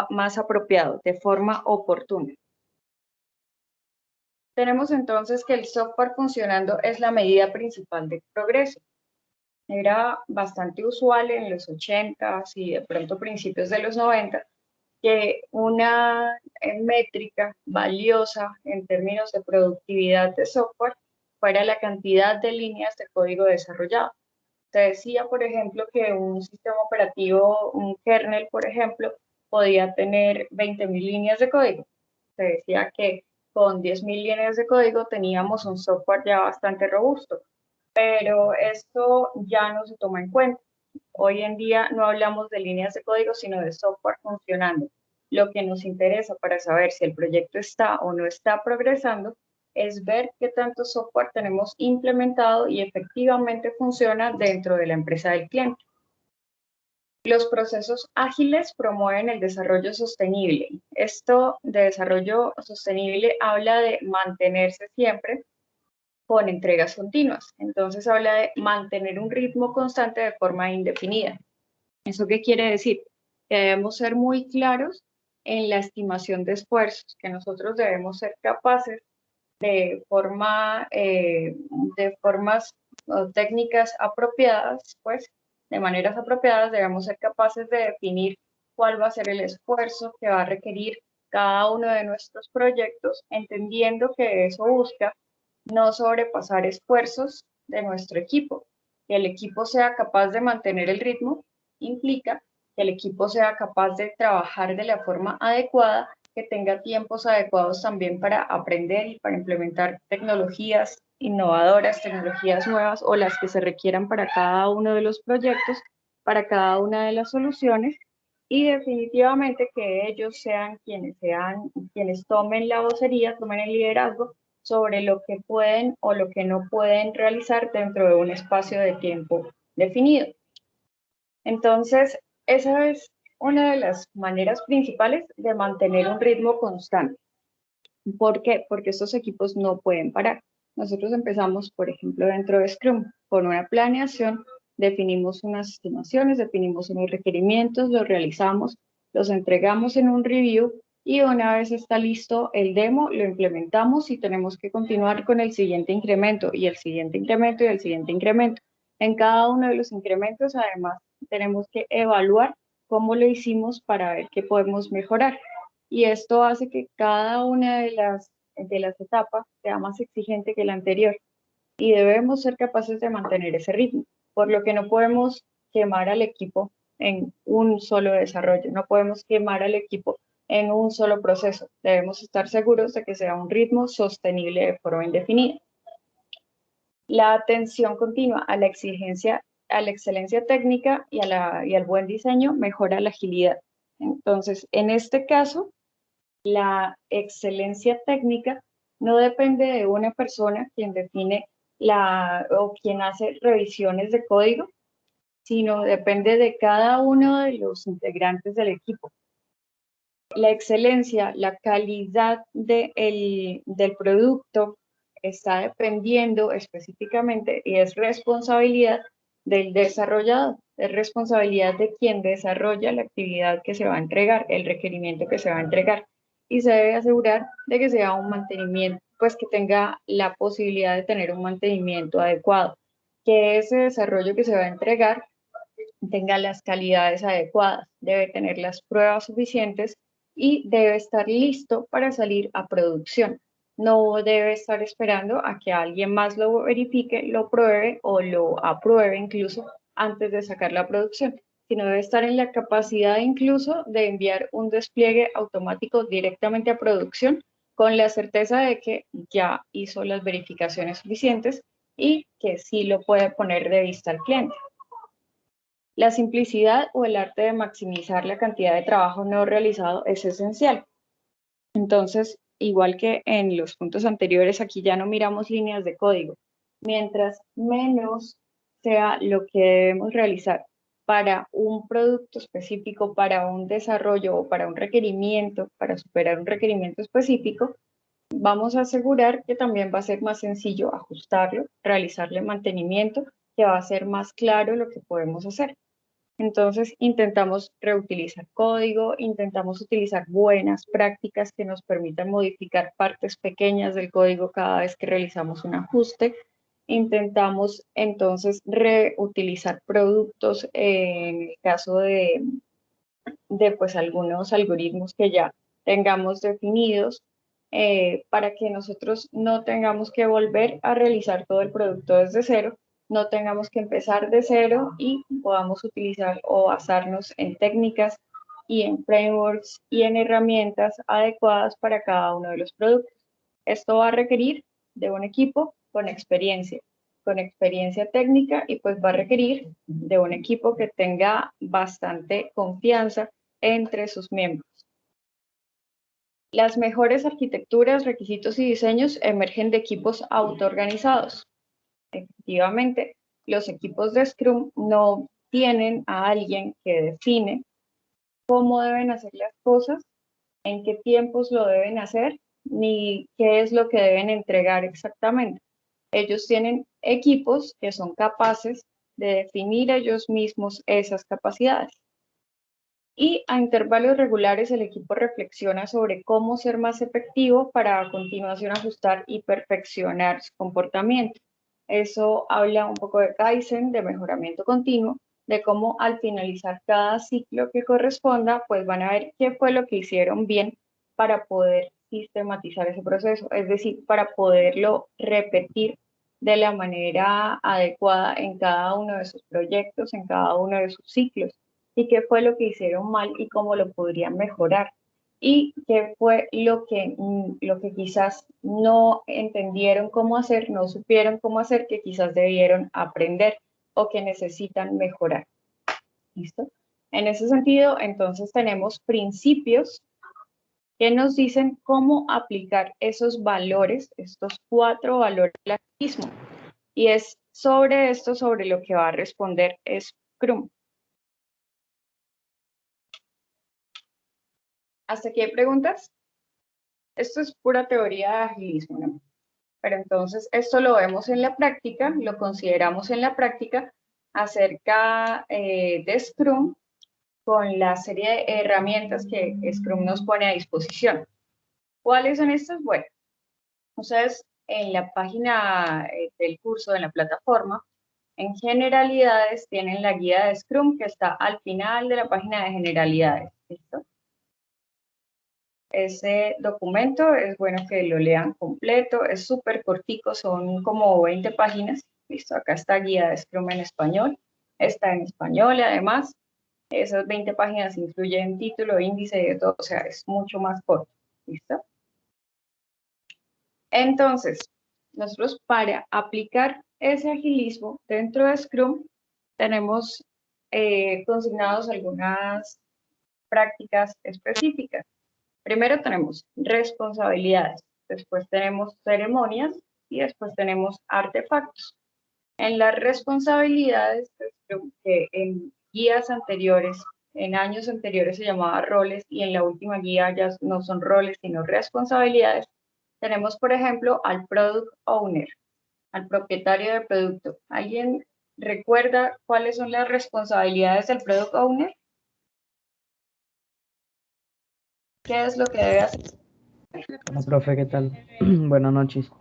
más apropiado, de forma oportuna. Tenemos entonces que el software funcionando es la medida principal de progreso. Era bastante usual en los 80s y de pronto principios de los 90 que una métrica valiosa en términos de productividad de software fuera la cantidad de líneas de código desarrollado. Se decía, por ejemplo, que un sistema operativo, un kernel, por ejemplo, podía tener 20.000 líneas de código. Se decía que con 10.000 líneas de código teníamos un software ya bastante robusto, pero esto ya no se toma en cuenta. Hoy en día no hablamos de líneas de código, sino de software funcionando. Lo que nos interesa para saber si el proyecto está o no está progresando es ver qué tanto software tenemos implementado y efectivamente funciona dentro de la empresa del cliente. Los procesos ágiles promueven el desarrollo sostenible. Esto de desarrollo sostenible habla de mantenerse siempre con entregas continuas. Entonces habla de mantener un ritmo constante de forma indefinida. ¿Eso qué quiere decir? Que debemos ser muy claros en la estimación de esfuerzos, que nosotros debemos ser capaces de formas o técnicas apropiadas, pues de maneras apropiadas debemos ser capaces de definir cuál va a ser el esfuerzo que va a requerir cada uno de nuestros proyectos, entendiendo que eso busca no sobrepasar esfuerzos de nuestro equipo. Que el equipo sea capaz de mantener el ritmo implica que el equipo sea capaz de trabajar de la forma adecuada, que tenga tiempos adecuados también para aprender y para implementar tecnologías innovadoras, tecnologías nuevas o las que se requieran para cada uno de los proyectos, para cada una de las soluciones, y definitivamente que ellos sean quienes tomen la vocería, tomen el liderazgo sobre lo que pueden o lo que no pueden realizar dentro de un espacio de tiempo definido. Entonces, esa es una de las maneras principales de mantener un ritmo constante. ¿Por qué? Porque estos equipos no pueden parar. Nosotros empezamos, por ejemplo, dentro de Scrum, con una planeación, definimos unas estimaciones, definimos unos requerimientos, los realizamos, los entregamos en un review y una vez está listo el demo, lo implementamos y tenemos que continuar con el siguiente incremento y el siguiente incremento y el siguiente incremento. En cada uno de los incrementos, además, tenemos que evaluar cómo lo hicimos para ver qué podemos mejorar. Y esto hace que cada una de las etapas sea más exigente que la anterior y debemos ser capaces de mantener ese ritmo, por lo que no podemos quemar al equipo en un solo desarrollo, no podemos quemar al equipo en un solo proceso. Debemos estar seguros de que sea un ritmo sostenible de forma indefinida. La atención continua a la exigencia, a la excelencia técnica y al buen diseño mejora la agilidad. Entonces, en este caso, la excelencia técnica no depende de una persona quien define o quien hace revisiones de código, sino depende de cada uno de los integrantes del equipo. La excelencia, la calidad del producto está dependiendo específicamente y es responsabilidad del desarrollador, es responsabilidad de quien desarrolla la actividad que se va a entregar, el requerimiento que se va a entregar, y se debe asegurar de que sea un mantenimiento, pues que tenga la posibilidad de tener un mantenimiento adecuado, que ese desarrollo que se va a entregar tenga las calidades adecuadas, debe tener las pruebas suficientes y debe estar listo para salir a producción. No debe estar esperando a que alguien más lo verifique, lo pruebe o lo apruebe incluso antes de sacar la producción, sino debe estar en la capacidad incluso de enviar un despliegue automático directamente a producción con la certeza de que ya hizo las verificaciones suficientes y que sí lo puede poner de vista al cliente. La simplicidad o el arte de maximizar la cantidad de trabajo no realizado es esencial. Entonces, igual que en los puntos anteriores, aquí ya no miramos líneas de código. Mientras menos sea lo que debemos realizar para un producto específico, para un desarrollo o para un requerimiento, para superar un requerimiento específico, vamos a asegurar que también va a ser más sencillo ajustarlo, realizarle mantenimiento, que va a ser más claro lo que podemos hacer. Entonces, intentamos reutilizar código, intentamos utilizar buenas prácticas que nos permitan modificar partes pequeñas del código cada vez que realizamos un ajuste. Intentamos entonces reutilizar productos en el caso de pues algunos algoritmos que ya tengamos definidos para que nosotros no tengamos que volver a realizar todo el producto desde cero, no tengamos que empezar de cero y podamos utilizar o basarnos en técnicas y en frameworks y en herramientas adecuadas para cada uno de los productos. Esto va a requerir de un equipo con experiencia técnica y pues va a requerir de un equipo que tenga bastante confianza entre sus miembros. Las mejores arquitecturas, requisitos y diseños emergen de equipos autoorganizados. Efectivamente, los equipos de Scrum no tienen a alguien que define cómo deben hacer las cosas, en qué tiempos lo deben hacer, ni qué es lo que deben entregar exactamente. Ellos tienen equipos que son capaces de definir ellos mismos esas capacidades. Y a intervalos regulares el equipo reflexiona sobre cómo ser más efectivo para a continuación ajustar y perfeccionar su comportamiento. Eso habla un poco de Kaizen, de mejoramiento continuo, de cómo al finalizar cada ciclo que corresponda, pues van a ver qué fue lo que hicieron bien para poder sistematizar ese proceso, es decir, para poderlo repetir de la manera adecuada en cada uno de sus proyectos, en cada uno de sus ciclos, y qué fue lo que hicieron mal y cómo lo podrían mejorar, y qué fue lo que quizás no entendieron cómo hacer, no supieron cómo hacer, que quizás debieron aprender o que necesitan mejorar. ¿Listo? En ese sentido, entonces tenemos principios que nos dicen cómo aplicar esos valores, estos 4 valores del agilismo. Y es sobre esto sobre lo que va a responder Scrum. ¿Hasta aquí hay preguntas? Esto es pura teoría de agilismo, ¿no? Pero entonces esto lo vemos en la práctica, lo consideramos en la práctica acerca de Scrum con la serie de herramientas que Scrum nos pone a disposición. ¿Cuáles son estas? Bueno, ustedes en la página del curso, en la plataforma, en generalidades tienen la guía de Scrum que está al final de la página de generalidades. ¿Listo? Ese documento es bueno que lo lean completo, es súper cortico, son como 20 páginas. Listo, acá está guía de Scrum en español, está en español y además esas 20 páginas incluyen título, índice y de todo, o sea, es mucho más corto. ¿Listo? Entonces, nosotros para aplicar ese agilismo dentro de Scrum tenemos consignados algunas prácticas específicas. Primero tenemos responsabilidades, después tenemos ceremonias y después tenemos artefactos. En las responsabilidades, que en guías anteriores, en años anteriores se llamaba roles y en la última guía ya no son roles sino responsabilidades, tenemos por ejemplo al Product Owner, al propietario del producto. ¿Alguien recuerda cuáles son las responsabilidades del Product Owner? ¿Qué es lo que debe hacer? Hola, profe, ¿qué tal? Buenas noches.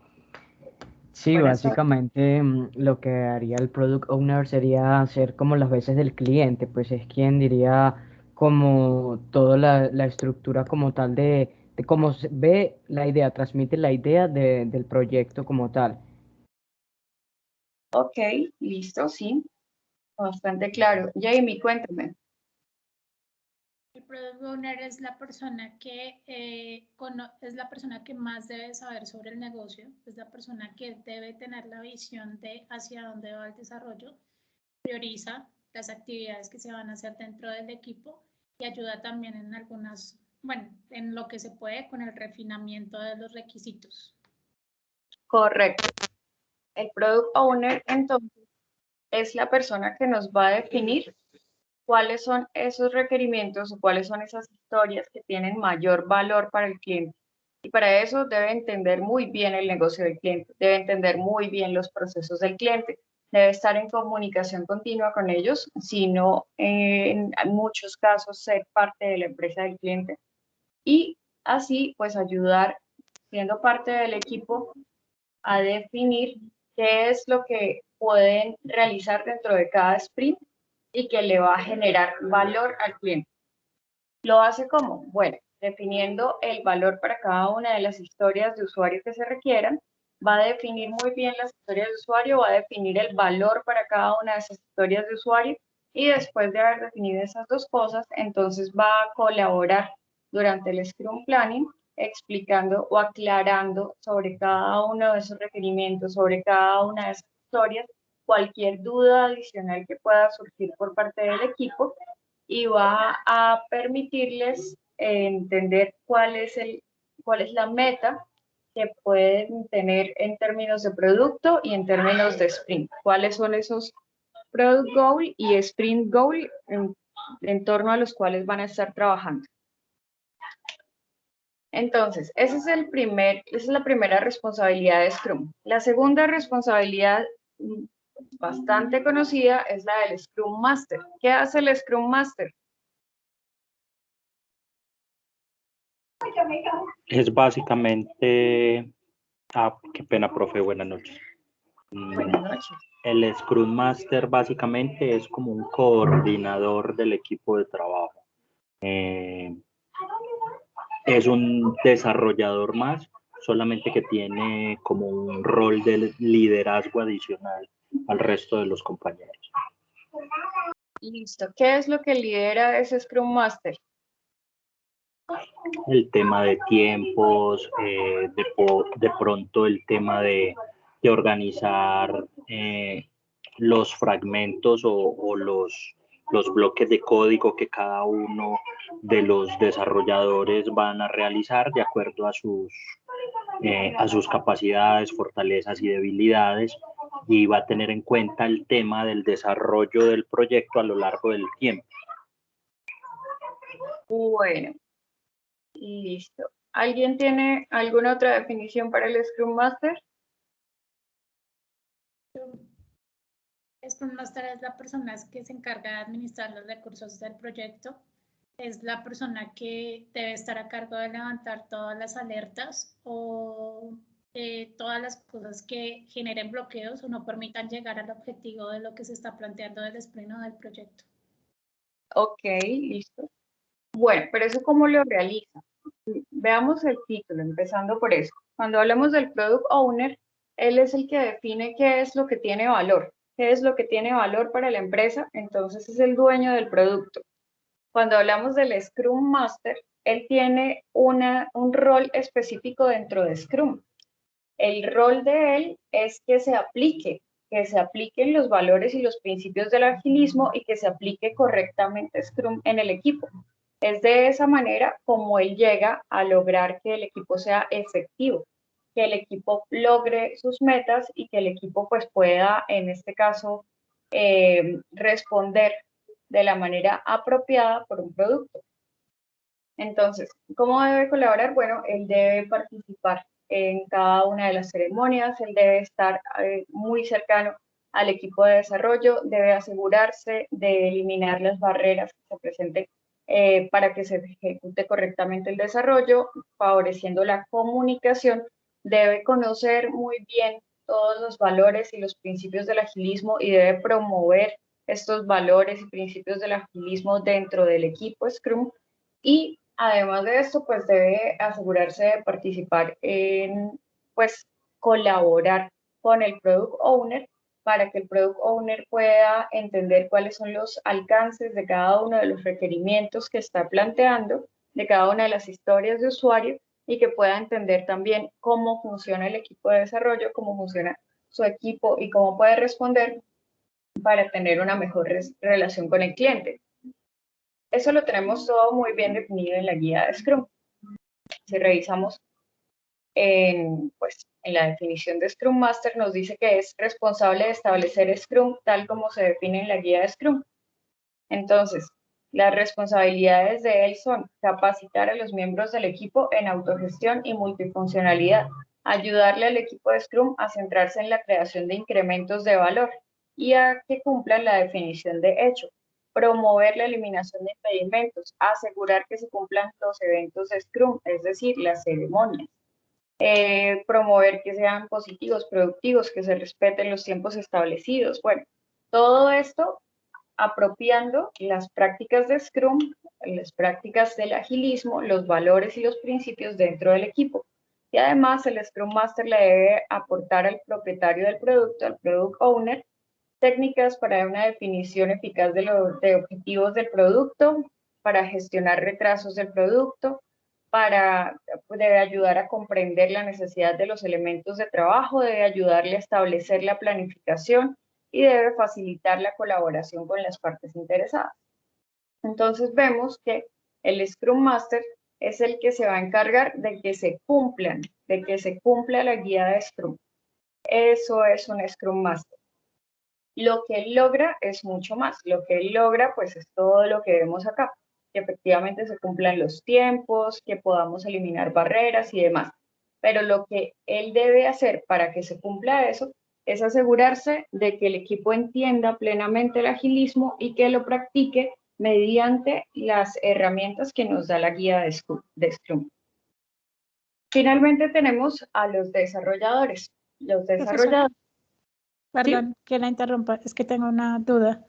Sí, Buenas básicamente lo que haría el product owner sería hacer como las veces del cliente, pues es quien diría como toda la estructura como tal de cómo se ve la idea, transmite la idea del proyecto como tal. Ok, listo, sí. Bastante claro. Jamie, cuéntame. El product owner es la persona que es la persona que más debe saber sobre el negocio, es la persona que debe tener la visión de hacia dónde va el desarrollo, prioriza las actividades que se van a hacer dentro del equipo y ayuda también en algunas, bueno, en lo que se puede con el refinamiento de los requisitos. Correcto. El product owner entonces es la persona que nos va a definir cuáles son esos requerimientos o cuáles son esas historias que tienen mayor valor para el cliente. Y para eso debe entender muy bien el negocio del cliente, debe entender muy bien los procesos del cliente, debe estar en comunicación continua con ellos, sino en muchos casos ser parte de la empresa del cliente y así pues ayudar, siendo parte del equipo, a definir qué es lo que pueden realizar dentro de cada sprint y que le va a generar valor al cliente. ¿Lo hace cómo? Bueno, definiendo el valor para cada una de las historias de usuario que se requieran, va a definir muy bien las historias de usuario, va a definir el valor para cada una de esas historias de usuario y después de haber definido esas dos cosas, entonces va a colaborar durante el Scrum Planning explicando o aclarando sobre cada uno de esos requerimientos, sobre cada una de esas historias, cualquier duda adicional que pueda surgir por parte del equipo y va a permitirles entender cuál es la meta que pueden tener en términos de producto y en términos de sprint. ¿Cuáles son esos product goal y sprint goal en torno a los cuales van a estar trabajando? Entonces, esa es la primera responsabilidad de Scrum. La segunda responsabilidad bastante conocida es la del Scrum Master. ¿Qué hace el Scrum Master? Es básicamente... qué pena, profe, buenas noches. Buenas noches. El Scrum Master básicamente es como un coordinador del equipo de trabajo. Es un desarrollador más, solamente que tiene como un rol de liderazgo adicional al resto de los compañeros. Listo. ¿Qué es lo que lidera ese Scrum Master? El tema de tiempos, de pronto el tema de organizar los fragmentos o los bloques de código que cada uno de los desarrolladores van a realizar de acuerdo a sus capacidades, fortalezas y debilidades, y va a tener en cuenta el tema del desarrollo del proyecto a lo largo del tiempo. Bueno, listo. ¿Alguien tiene alguna otra definición para el Scrum Master? Scrum Master es la persona que se encarga de administrar los recursos del proyecto. Es la persona que debe estar a cargo de levantar todas las alertas o todas las cosas que generen bloqueos o no permitan llegar al objetivo de lo que se está planteando del sprint o del proyecto. Ok, listo. Bueno, pero eso ¿cómo lo realiza? Veamos el título, empezando por eso. Cuando hablamos del Product Owner, él es el que define qué es lo que tiene valor. ¿Qué es lo que tiene valor para la empresa? Entonces es el dueño del producto. Cuando hablamos del Scrum Master, él tiene un rol específico dentro de Scrum. El rol de él es que se apliquen los valores y los principios del agilismo y que se aplique correctamente Scrum en el equipo. Es de esa manera como él llega a lograr que el equipo sea efectivo, que el equipo logre sus metas y que el equipo pues pueda, en este caso, responder de la manera apropiada por un producto. Entonces, ¿cómo debe colaborar? Bueno, él debe participar en cada una de las ceremonias, él debe estar muy cercano al equipo de desarrollo, debe asegurarse de eliminar las barreras que se presenten para que se ejecute correctamente el desarrollo, favoreciendo la comunicación, debe conocer muy bien todos los valores y los principios del agilismo y debe promover estos valores y principios del agilismo dentro del equipo Scrum y además de esto, pues debe asegurarse de participar en, pues, colaborar con el Product Owner para que el Product Owner pueda entender cuáles son los alcances de cada uno de los requerimientos que está planteando, de cada una de las historias de usuario y que pueda entender también cómo funciona el equipo de desarrollo, cómo funciona su equipo y cómo puede responder para tener una mejor relación con el cliente. Eso lo tenemos todo muy bien definido en la guía de Scrum. Si revisamos pues, en la definición de Scrum Master, nos dice que es responsable de establecer Scrum tal como se define en la guía de Scrum. Entonces, Las responsabilidades de él son capacitar a los miembros del equipo en autogestión y multifuncionalidad, ayudarle al equipo de Scrum a centrarse en la creación de incrementos de valor y a que cumplan la definición de hecho, promover la eliminación de impedimentos, asegurar que se cumplan los eventos de Scrum, es decir, las ceremonias, promover que sean positivos, productivos, que se respeten los tiempos establecidos. Bueno, todo esto apropiando las prácticas de Scrum, las prácticas del agilismo, los valores y los principios dentro del equipo. Y además el Scrum Master le debe aportar al propietario del producto, al Product Owner, técnicas para una definición eficaz de objetivos del producto, para gestionar retrasos del producto, debe ayudar a comprender la necesidad de los elementos de trabajo, debe ayudarle a establecer la planificación y debe facilitar la colaboración con las partes interesadas. Entonces vemos que el Scrum Master es el que se va a encargar de que se cumpla la guía de Scrum. Eso es un Scrum Master. Lo que él logra es mucho más. Lo que él logra, pues, es todo lo que vemos acá. Que efectivamente se cumplan los tiempos, que podamos eliminar barreras y demás. Pero lo que él debe hacer para que se cumpla eso es asegurarse de que el equipo entienda plenamente el agilismo y que lo practique mediante las herramientas que nos da la guía de Scrum. Finalmente tenemos a los desarrolladores. Los desarrolladores. Perdón, que la interrumpa, es que tengo una duda,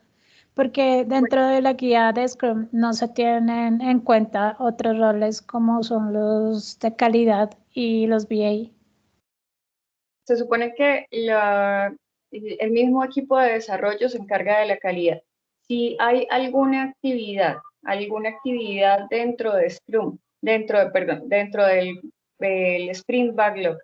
porque dentro de la guía de Scrum no se tienen en cuenta otros roles como son los de calidad y los BA. Se supone que el mismo equipo de desarrollo se encarga de la calidad. Si hay alguna actividad dentro de Scrum, dentro del Sprint Backlog,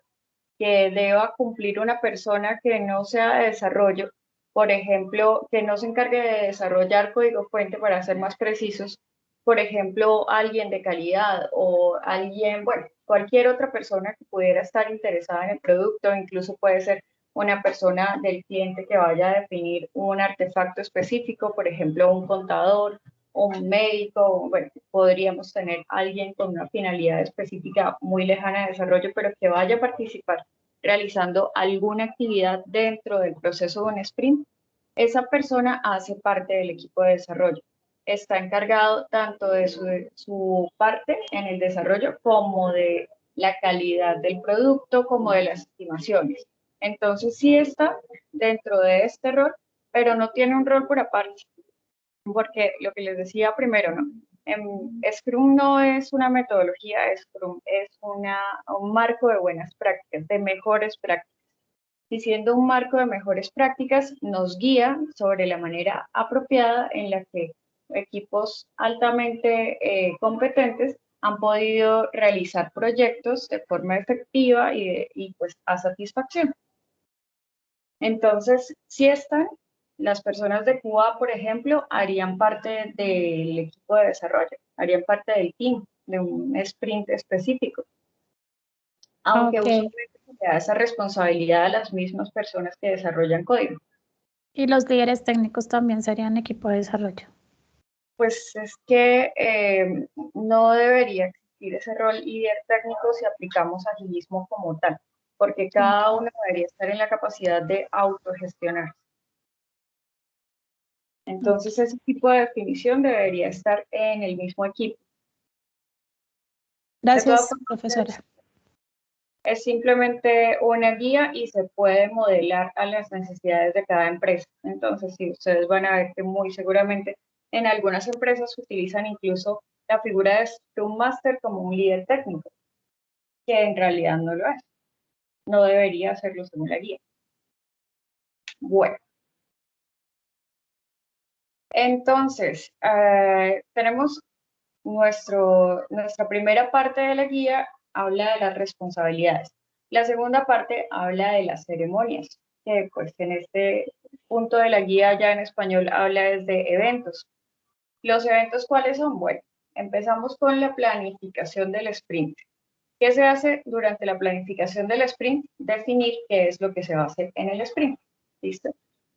que deba cumplir una persona que no sea de desarrollo, por ejemplo, que no se encargue de desarrollar código fuente, para ser más precisos, por ejemplo, alguien de calidad o alguien, bueno, cualquier otra persona que pudiera estar interesada en el producto, incluso puede ser una persona del cliente que vaya a definir un artefacto específico, por ejemplo, un contador o un médico. Bueno, podríamos tener alguien con una finalidad específica muy lejana de desarrollo, pero que vaya a participar realizando alguna actividad dentro del proceso de un sprint. Esa persona hace parte del equipo de desarrollo. Está encargado tanto de su parte en el desarrollo como de la calidad del producto, como de las estimaciones. Entonces sí está dentro de este rol, pero no tiene un rol por aparte, porque lo que les decía primero, ¿no? Scrum no es una metodología, Scrum es un marco de buenas prácticas, de mejores prácticas. Y siendo un marco de mejores prácticas, nos guía sobre la manera apropiada en la que equipos altamente competentes han podido realizar proyectos de forma efectiva y pues a satisfacción. Entonces, si están, las personas de QA, por ejemplo, harían parte del equipo de desarrollo, harían parte del team, de un sprint específico. Aunque usualmente se le da esa responsabilidad a las mismas personas que desarrollan código. ¿Y los líderes técnicos también serían equipo de desarrollo? Pues es que no debería existir ese rol líder técnico si aplicamos agilismo como tal, porque cada uno debería estar en la capacidad de autogestionarse. Entonces, ese tipo de definición debería estar en el mismo equipo. Gracias, profesora. Es simplemente una guía y se puede modelar a las necesidades de cada empresa. Entonces, sí, ustedes van a ver que muy seguramente en algunas empresas utilizan incluso la figura de Scrum Master como un líder técnico, que en realidad no lo es. No debería hacerlo según la guía. Bueno. Entonces, tenemos nuestra primera parte de la guía, habla de las responsabilidades. La segunda parte habla de las ceremonias, que pues en este punto de la guía ya en español habla desde eventos. ¿Los eventos cuáles son? Bueno, empezamos con la planificación del sprint. ¿Qué se hace durante la planificación del sprint? Definir qué es lo que se va a hacer en el sprint. ¿Listo?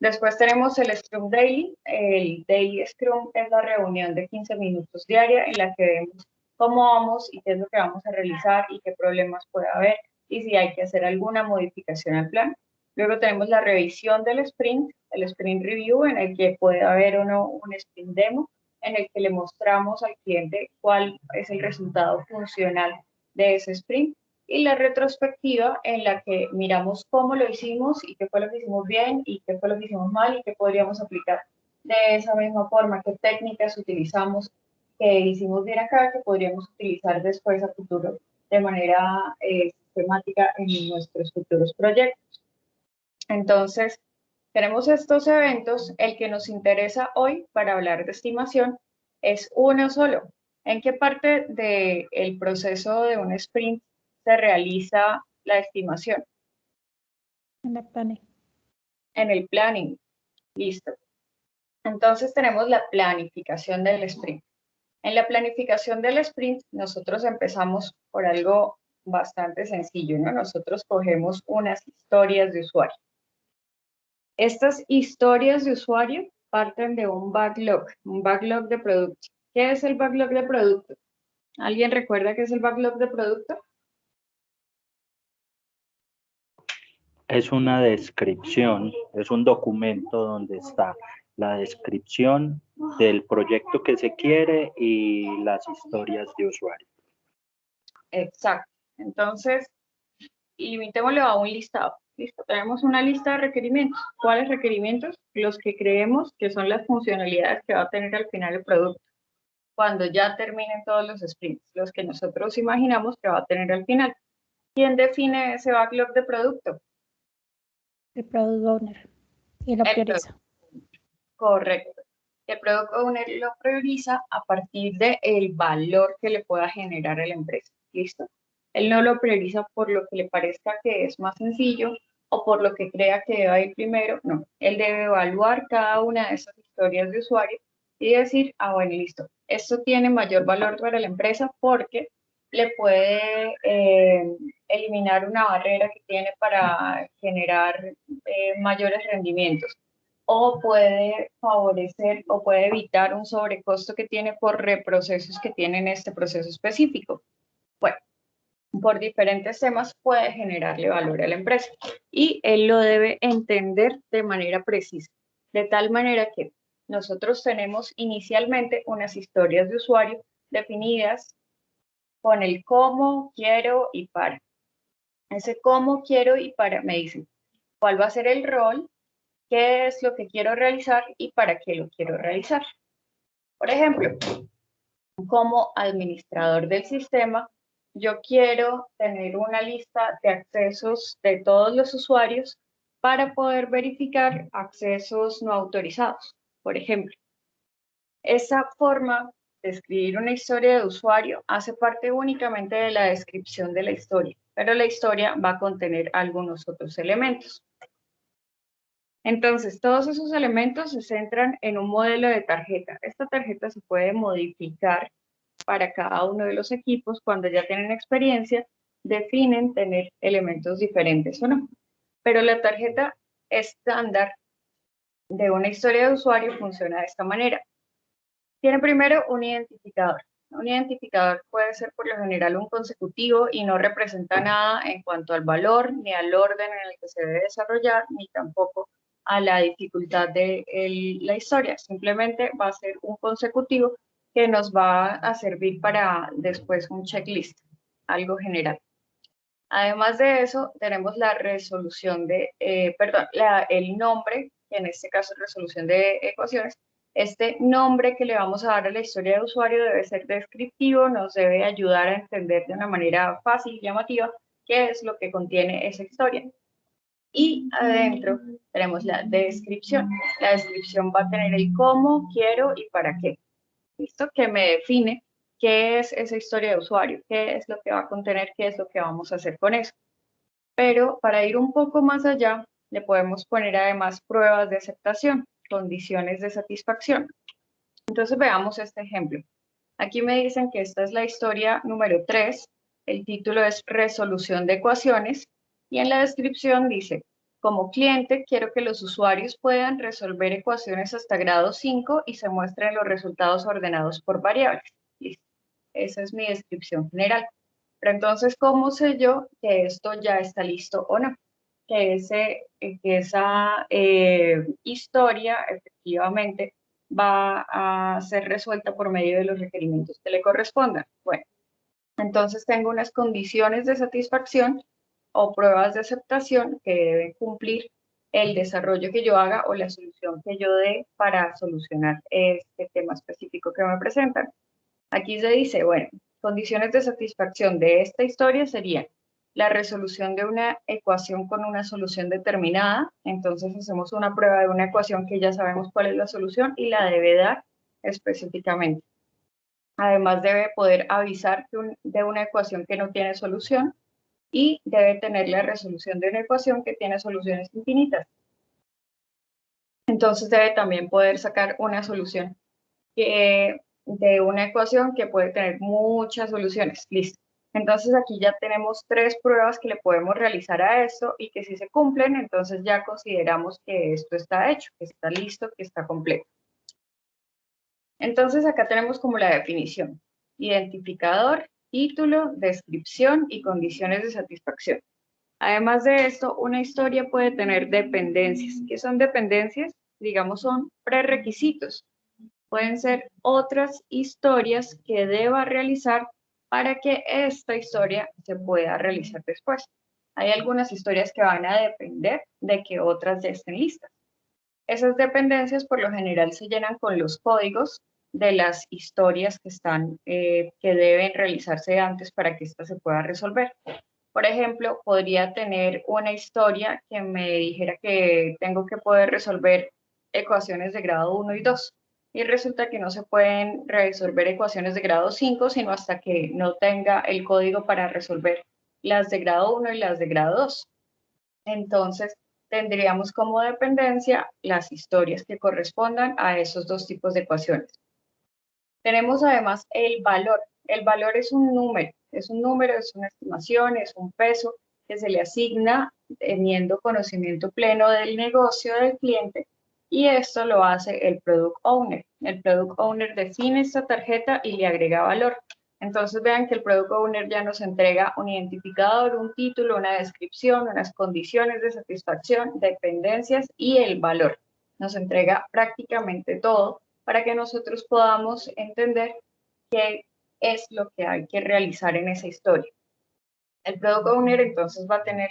Después tenemos el Scrum Daily. El Daily Scrum es la reunión de 15 minutos diaria en la que vemos cómo vamos y qué es lo que vamos a realizar y qué problemas puede haber y si hay que hacer alguna modificación al plan. Luego tenemos la revisión del sprint, el sprint review, en el que puede haber un sprint demo, en el que le mostramos al cliente cuál es el resultado funcional de ese sprint. Y la retrospectiva, en la que miramos cómo lo hicimos y qué fue lo que hicimos bien y qué fue lo que hicimos mal y qué podríamos aplicar de esa misma forma, qué técnicas utilizamos, que hicimos bien acá, que podríamos utilizar después a futuro de manera sistemática en nuestros futuros proyectos. Entonces, tenemos estos eventos. El que nos interesa hoy para hablar de estimación es uno solo. ¿En qué parte del proceso de un sprint se realiza la estimación? En el planning. En el planning. Listo. Entonces tenemos la planificación del sprint. En la planificación del sprint, nosotros empezamos por algo bastante sencillo, ¿no? Nosotros cogemos unas historias de usuario. Estas historias de usuario parten de un backlog de producto. ¿Qué es el backlog de producto? ¿Alguien recuerda qué es el backlog de producto? Es una descripción, es un documento donde está la descripción del proyecto que se quiere y las historias de usuario. Exacto. Entonces, limitémoslo a un listado. Listo, tenemos una lista de requerimientos. ¿Cuáles requerimientos? Los que creemos que son las funcionalidades que va a tener al final el producto, cuando ya terminen todos los sprints, los que nosotros imaginamos que va a tener al final. ¿Quién define ese backlog de producto? El Product Owner. Y lo prioriza. Correcto. El Product Owner lo prioriza a partir del valor que le pueda generar a la empresa. ¿Listo? Él no lo prioriza por lo que le parezca que es más sencillo o por lo que crea que debe ir primero. No, él debe evaluar cada una de esas historias de usuario y decir, bueno, listo, esto tiene mayor valor para la empresa porque le puede eliminar una barrera que tiene para generar mayores rendimientos, o puede favorecer o puede evitar un sobrecosto que tiene por reprocesos que tiene en este proceso específico. Bueno, por diferentes temas puede generarle valor a la empresa y él lo debe entender de manera precisa, de tal manera que nosotros tenemos inicialmente unas historias de usuario definidas con el cómo, quiero y para. Ese cómo, quiero y para me dicen cuál va a ser el rol, qué es lo que quiero realizar y para qué lo quiero realizar. Por ejemplo, como administrador del sistema, yo quiero tener una lista de accesos de todos los usuarios para poder verificar accesos no autorizados, por ejemplo. Esa forma de escribir una historia de usuario hace parte únicamente de la descripción de la historia, pero la historia va a contener algunos otros elementos. Entonces, todos esos elementos se centran en un modelo de tarjeta. Esta tarjeta se puede modificar para cada uno de los equipos. Cuando ya tienen experiencia, definen tener elementos diferentes o no. Pero la tarjeta estándar de una historia de usuario funciona de esta manera. Tiene primero un identificador. Un identificador puede ser por lo general un consecutivo y no representa nada en cuanto al valor, ni al orden en el que se debe desarrollar, ni tampoco a la dificultad de la historia. Simplemente va a ser un consecutivo que nos va a servir para después un checklist, algo general. Además de eso, tenemos la resolución de, el nombre, que en este caso es resolución de ecuaciones. Este nombre que le vamos a dar a la historia de usuario debe ser descriptivo, nos debe ayudar a entender de una manera fácil y llamativa qué es lo que contiene esa historia. Y adentro tenemos la descripción. La descripción va a tener el cómo, quiero y para qué. ¿Listo? Que me define qué es esa historia de usuario, qué es lo que va a contener, qué es lo que vamos a hacer con eso. Pero para ir un poco más allá, le podemos poner además pruebas de aceptación, condiciones de satisfacción. Entonces veamos este ejemplo. Aquí me dicen que esta es la historia número 3, el título es resolución de ecuaciones y en la descripción dice, como cliente, quiero que los usuarios puedan resolver ecuaciones hasta grado 5 y se muestren los resultados ordenados por variables. Listo. Esa es mi descripción general. Pero entonces, ¿cómo sé yo que esto ya está listo o no? Que esa historia efectivamente va a ser resuelta por medio de los requerimientos que le correspondan. Bueno, entonces tengo unas condiciones de satisfacción o pruebas de aceptación que deben cumplir el desarrollo que yo haga o la solución que yo dé para solucionar este tema específico que me presentan. Aquí se dice, bueno, condiciones de satisfacción de esta historia serían la resolución de una ecuación con una solución determinada. Entonces hacemos una prueba de una ecuación que ya sabemos cuál es la solución y la debe dar específicamente. Además debe poder avisar de una ecuación que no tiene solución y debe tener la resolución de una ecuación que tiene soluciones infinitas. Entonces debe también poder sacar una solución de una ecuación que puede tener muchas soluciones. Listo. Entonces aquí ya tenemos 3 pruebas que le podemos realizar a esto y que si se cumplen, entonces ya consideramos que esto está hecho, que está listo, que está completo. Entonces acá tenemos como la definición: identificador, título, descripción y condiciones de satisfacción. Además de esto, una historia puede tener dependencias. ¿Qué son dependencias? Digamos, son prerequisitos. Pueden ser otras historias que deba realizar para que esta historia se pueda realizar después. Hay algunas historias que van a depender de que otras ya estén listas. Esas dependencias por lo general se llenan con los códigos de las historias que deben realizarse antes para que ésta se pueda resolver. Por ejemplo, podría tener una historia que me dijera que tengo que poder resolver ecuaciones de grado 1 y 2. Y resulta que no se pueden resolver ecuaciones de grado 5, sino hasta que no tenga el código para resolver las de grado 1 y las de grado 2. Entonces, tendríamos como dependencia las historias que correspondan a esos 2 tipos de ecuaciones. Tenemos además el valor. El valor es un número, es una estimación, es un peso que se le asigna teniendo conocimiento pleno del negocio del cliente, y esto lo hace el Product Owner. El Product Owner define esta tarjeta y le agrega valor. Entonces vean que el Product Owner ya nos entrega un identificador, un título, una descripción, unas condiciones de satisfacción, dependencias y el valor. Nos entrega prácticamente todo para que nosotros podamos entender qué es lo que hay que realizar en esa historia. El Product Owner entonces va a tener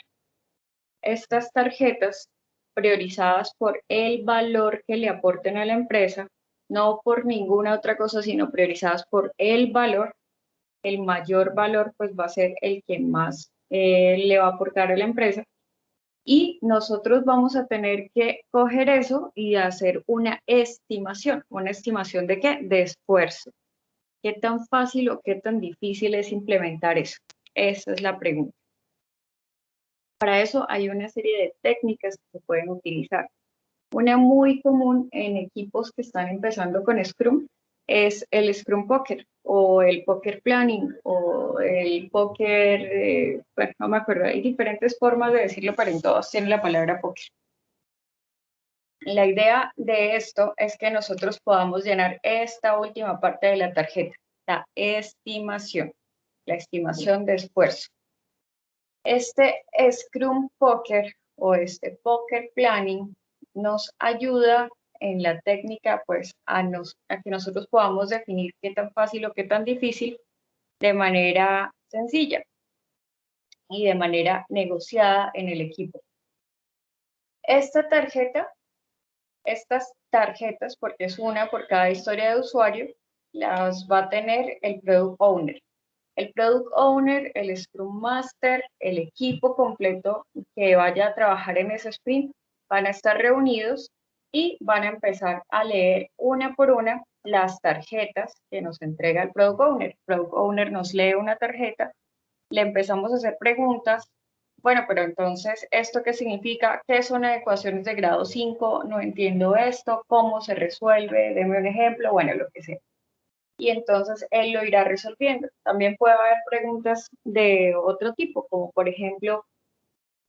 estas tarjetas priorizadas por el valor que le aporten a la empresa, no por ninguna otra cosa, sino priorizadas por el valor. El mayor valor pues va a ser el que más le va a aportar a la empresa. Y nosotros vamos a tener que coger eso y hacer una estimación. ¿Una estimación de qué? De esfuerzo. ¿Qué tan fácil o qué tan difícil es implementar eso? Esa es la pregunta. Para eso hay una serie de técnicas que se pueden utilizar. Una muy común en equipos que están empezando con Scrum es el Scrum Poker o el Poker Planning o el Poker, bueno, no me acuerdo, hay diferentes formas de decirlo, pero en todos tienen la palabra Poker. La idea de esto es que nosotros podamos llenar esta última parte de la tarjeta, la estimación de esfuerzo. Este Scrum Poker o este Poker Planning nos ayuda en la técnica pues a que nosotros podamos definir qué tan fácil o qué tan difícil de manera sencilla y de manera negociada en el equipo. Estas tarjetas, porque es una por cada historia de usuario, las va a tener el Product Owner. El Product Owner, el Scrum Master, el equipo completo que vaya a trabajar en ese sprint van a estar reunidos y van a empezar a leer una por una las tarjetas que nos entrega el Product Owner. El Product Owner nos lee una tarjeta, le empezamos a hacer preguntas. Bueno, pero entonces, ¿esto qué significa? ¿Qué son ecuaciones de grado 5? No entiendo esto. ¿Cómo se resuelve? Deme un ejemplo. Bueno, lo que sea. Y entonces él lo irá resolviendo. También puede haber preguntas de otro tipo, como por ejemplo,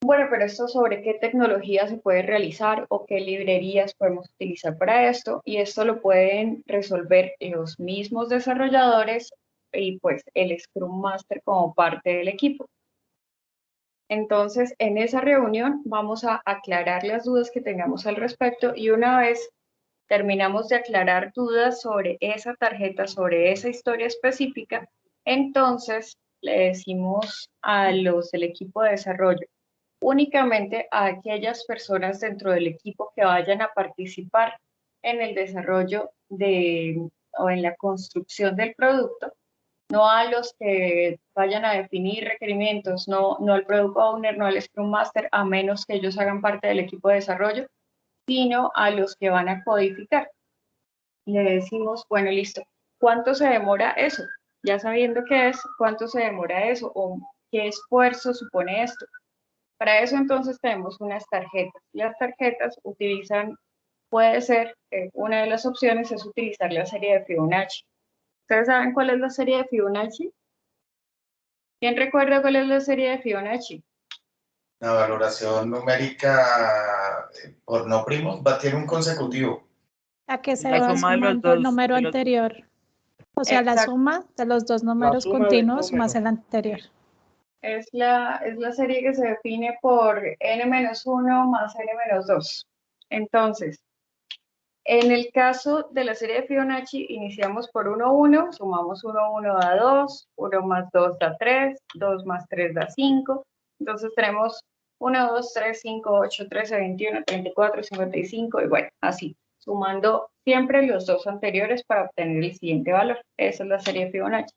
Bueno, pero esto sobre qué tecnología se puede realizar o qué librerías podemos utilizar para esto, y esto lo pueden resolver los mismos desarrolladores y pues el Scrum Master como parte del equipo. Entonces, en esa reunión vamos a aclarar las dudas que tengamos al respecto, y una vez terminamos de aclarar dudas sobre esa tarjeta, sobre esa historia específica, entonces le decimos a los del equipo de desarrollo, únicamente a aquellas personas dentro del equipo que vayan a participar en el desarrollo o en la construcción del producto, no a los que vayan a definir requerimientos, no al Product Owner, no al Scrum Master, a menos que ellos hagan parte del equipo de desarrollo, sino a los que van a codificar. Le decimos, bueno, listo, ¿cuánto se demora eso? Ya sabiendo qué es, ¿cuánto se demora eso? ¿O qué esfuerzo supone esto? Para eso entonces tenemos unas tarjetas. Las tarjetas puede ser, una de las opciones es utilizar la serie de Fibonacci. ¿Ustedes saben cuál es la serie de Fibonacci? ¿Quién recuerda cuál es la serie de Fibonacci? La valoración numérica por no primos tiene un consecutivo. La que se La va suma de los sumando el dos, número de los- anterior. O sea, la Exacto. suma de los dos números suma del continuos número. más el anterior. Es la serie que se define por n-1 más n-2. Entonces, en el caso de la serie de Fibonacci, iniciamos por 1, 1, sumamos 1, 1 da 2, 1 más 2 da 3, 2 más 3 da 5. Entonces tenemos 1, 2, 3, 5, 8, 13, 21, 34, 55 y bueno, así, sumando siempre los dos anteriores para obtener el siguiente valor. Esa es la serie de Fibonacci.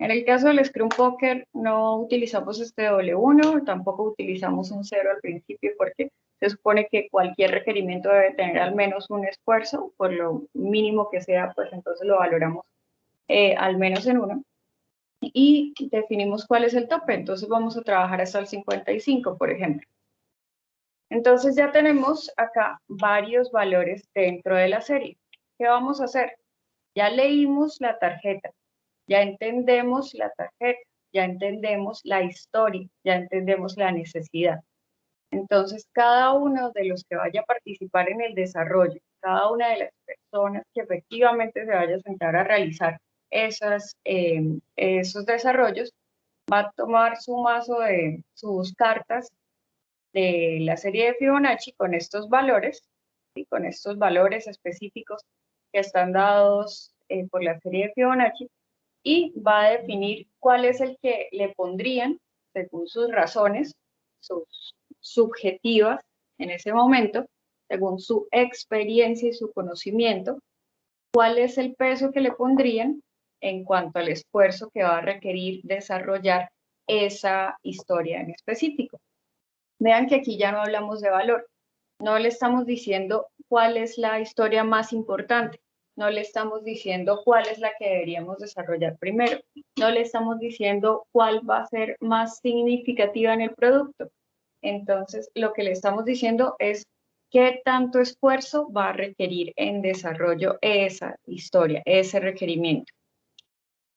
En el caso del Scrum Poker no utilizamos este W1, tampoco utilizamos un 0 al principio porque se supone que cualquier requerimiento debe tener al menos un esfuerzo, por lo mínimo que sea, pues entonces lo valoramos al menos en 1. Y definimos cuál es el tope, entonces vamos a trabajar hasta el 55, por ejemplo. Entonces ya tenemos acá varios valores dentro de la serie. ¿Qué vamos a hacer? Ya leímos la tarjeta, ya entendemos la tarjeta, ya entendemos la historia, ya entendemos la necesidad. Entonces, cada uno de los que vaya a participar en el desarrollo, cada una de las personas que efectivamente se vaya a sentar a realizar esos desarrollos, va a tomar su mazo de sus cartas de la serie de Fibonacci con estos valores, ¿sí? Con estos valores específicos que están dados por la serie de Fibonacci, y va a definir cuál es el que le pondrían, según sus razones, sus subjetivas en ese momento, según su experiencia y su conocimiento, cuál es el peso que le pondrían en cuanto al esfuerzo que va a requerir desarrollar esa historia en específico. Vean que aquí ya no hablamos de valor, no le estamos diciendo cuál es la historia más importante, no le estamos diciendo cuál es la que deberíamos desarrollar primero, no le estamos diciendo cuál va a ser más significativa en el producto. Entonces, lo que le estamos diciendo es qué tanto esfuerzo va a requerir en desarrollo esa historia, ese requerimiento.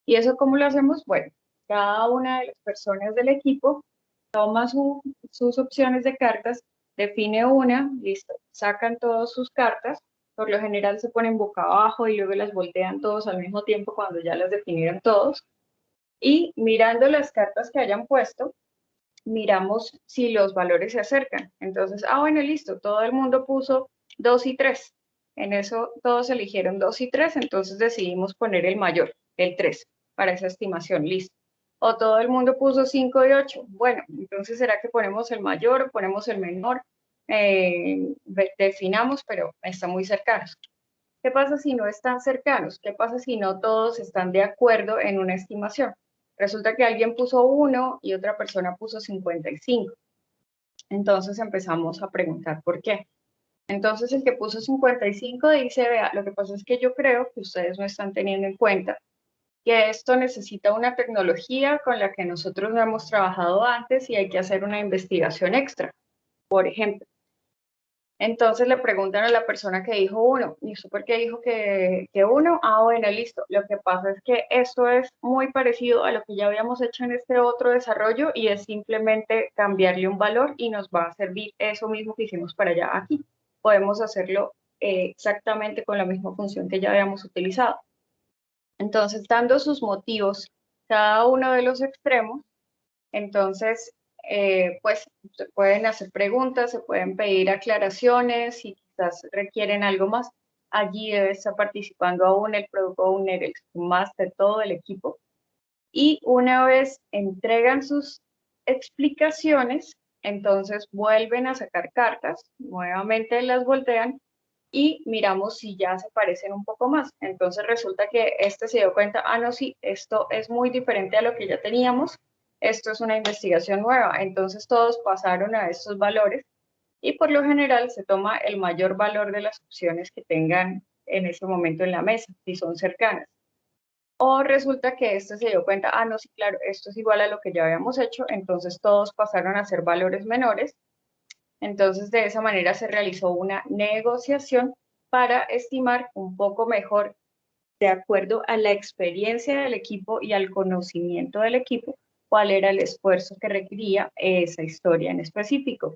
¿Y eso cómo lo hacemos? Bueno, cada una de las personas del equipo toma sus opciones de cartas, define una, listo, sacan todas sus cartas, por lo general se ponen boca abajo y luego las voltean todos al mismo tiempo cuando ya las definieron todos, y mirando las cartas que hayan puesto, miramos si los valores se acercan. Entonces, bueno, listo, todo el mundo puso 2 y 3. En eso todos eligieron 2 y 3, entonces decidimos poner el mayor, el 3, para esa estimación, listo. O todo el mundo puso 5 y 8. Bueno, entonces ¿será que ponemos el mayor o ponemos el menor? Definamos, pero están muy cercanos. ¿Qué pasa si no están cercanos? ¿Qué pasa si no todos están de acuerdo en una estimación? Resulta que alguien puso 1 y otra persona puso 55. Entonces empezamos a preguntar por qué. Entonces el que puso 55 dice, vea, lo que pasa es que yo creo que ustedes no están teniendo en cuenta que esto necesita una tecnología con la que nosotros no hemos trabajado antes y hay que hacer una investigación extra, por ejemplo. Entonces le preguntan a la persona que dijo 1, ¿y usted por qué dijo que 1? Ah, bueno, listo. Lo que pasa es que esto es muy parecido a lo que ya habíamos hecho en este otro desarrollo y es simplemente cambiarle un valor y nos va a servir eso mismo que hicimos para allá aquí. Podemos hacerlo exactamente con la misma función que ya habíamos utilizado. Entonces, dando sus motivos cada uno de los extremos, entonces, pues se pueden hacer preguntas, se pueden pedir aclaraciones, si quizás requieren algo más. Allí debe estar participando aún el Product Owner, el Scrum Master, todo el equipo. Y una vez entregan sus explicaciones, entonces vuelven a sacar cartas, nuevamente las voltean y miramos si ya se parecen un poco más. Entonces resulta que este se dio cuenta, ah, no, sí, esto es muy diferente a lo que ya teníamos, esto es una investigación nueva. Entonces todos pasaron a estos valores y por lo general se toma el mayor valor de las opciones que tengan en ese momento en la mesa, si son cercanas. O resulta que este se dio cuenta, ah, no, sí, claro, esto es igual a lo que ya habíamos hecho, entonces todos pasaron a ser valores menores. Entonces, de esa manera se realizó una negociación para estimar un poco mejor, de acuerdo a la experiencia del equipo y al conocimiento del equipo, cuál era el esfuerzo que requería esa historia en específico.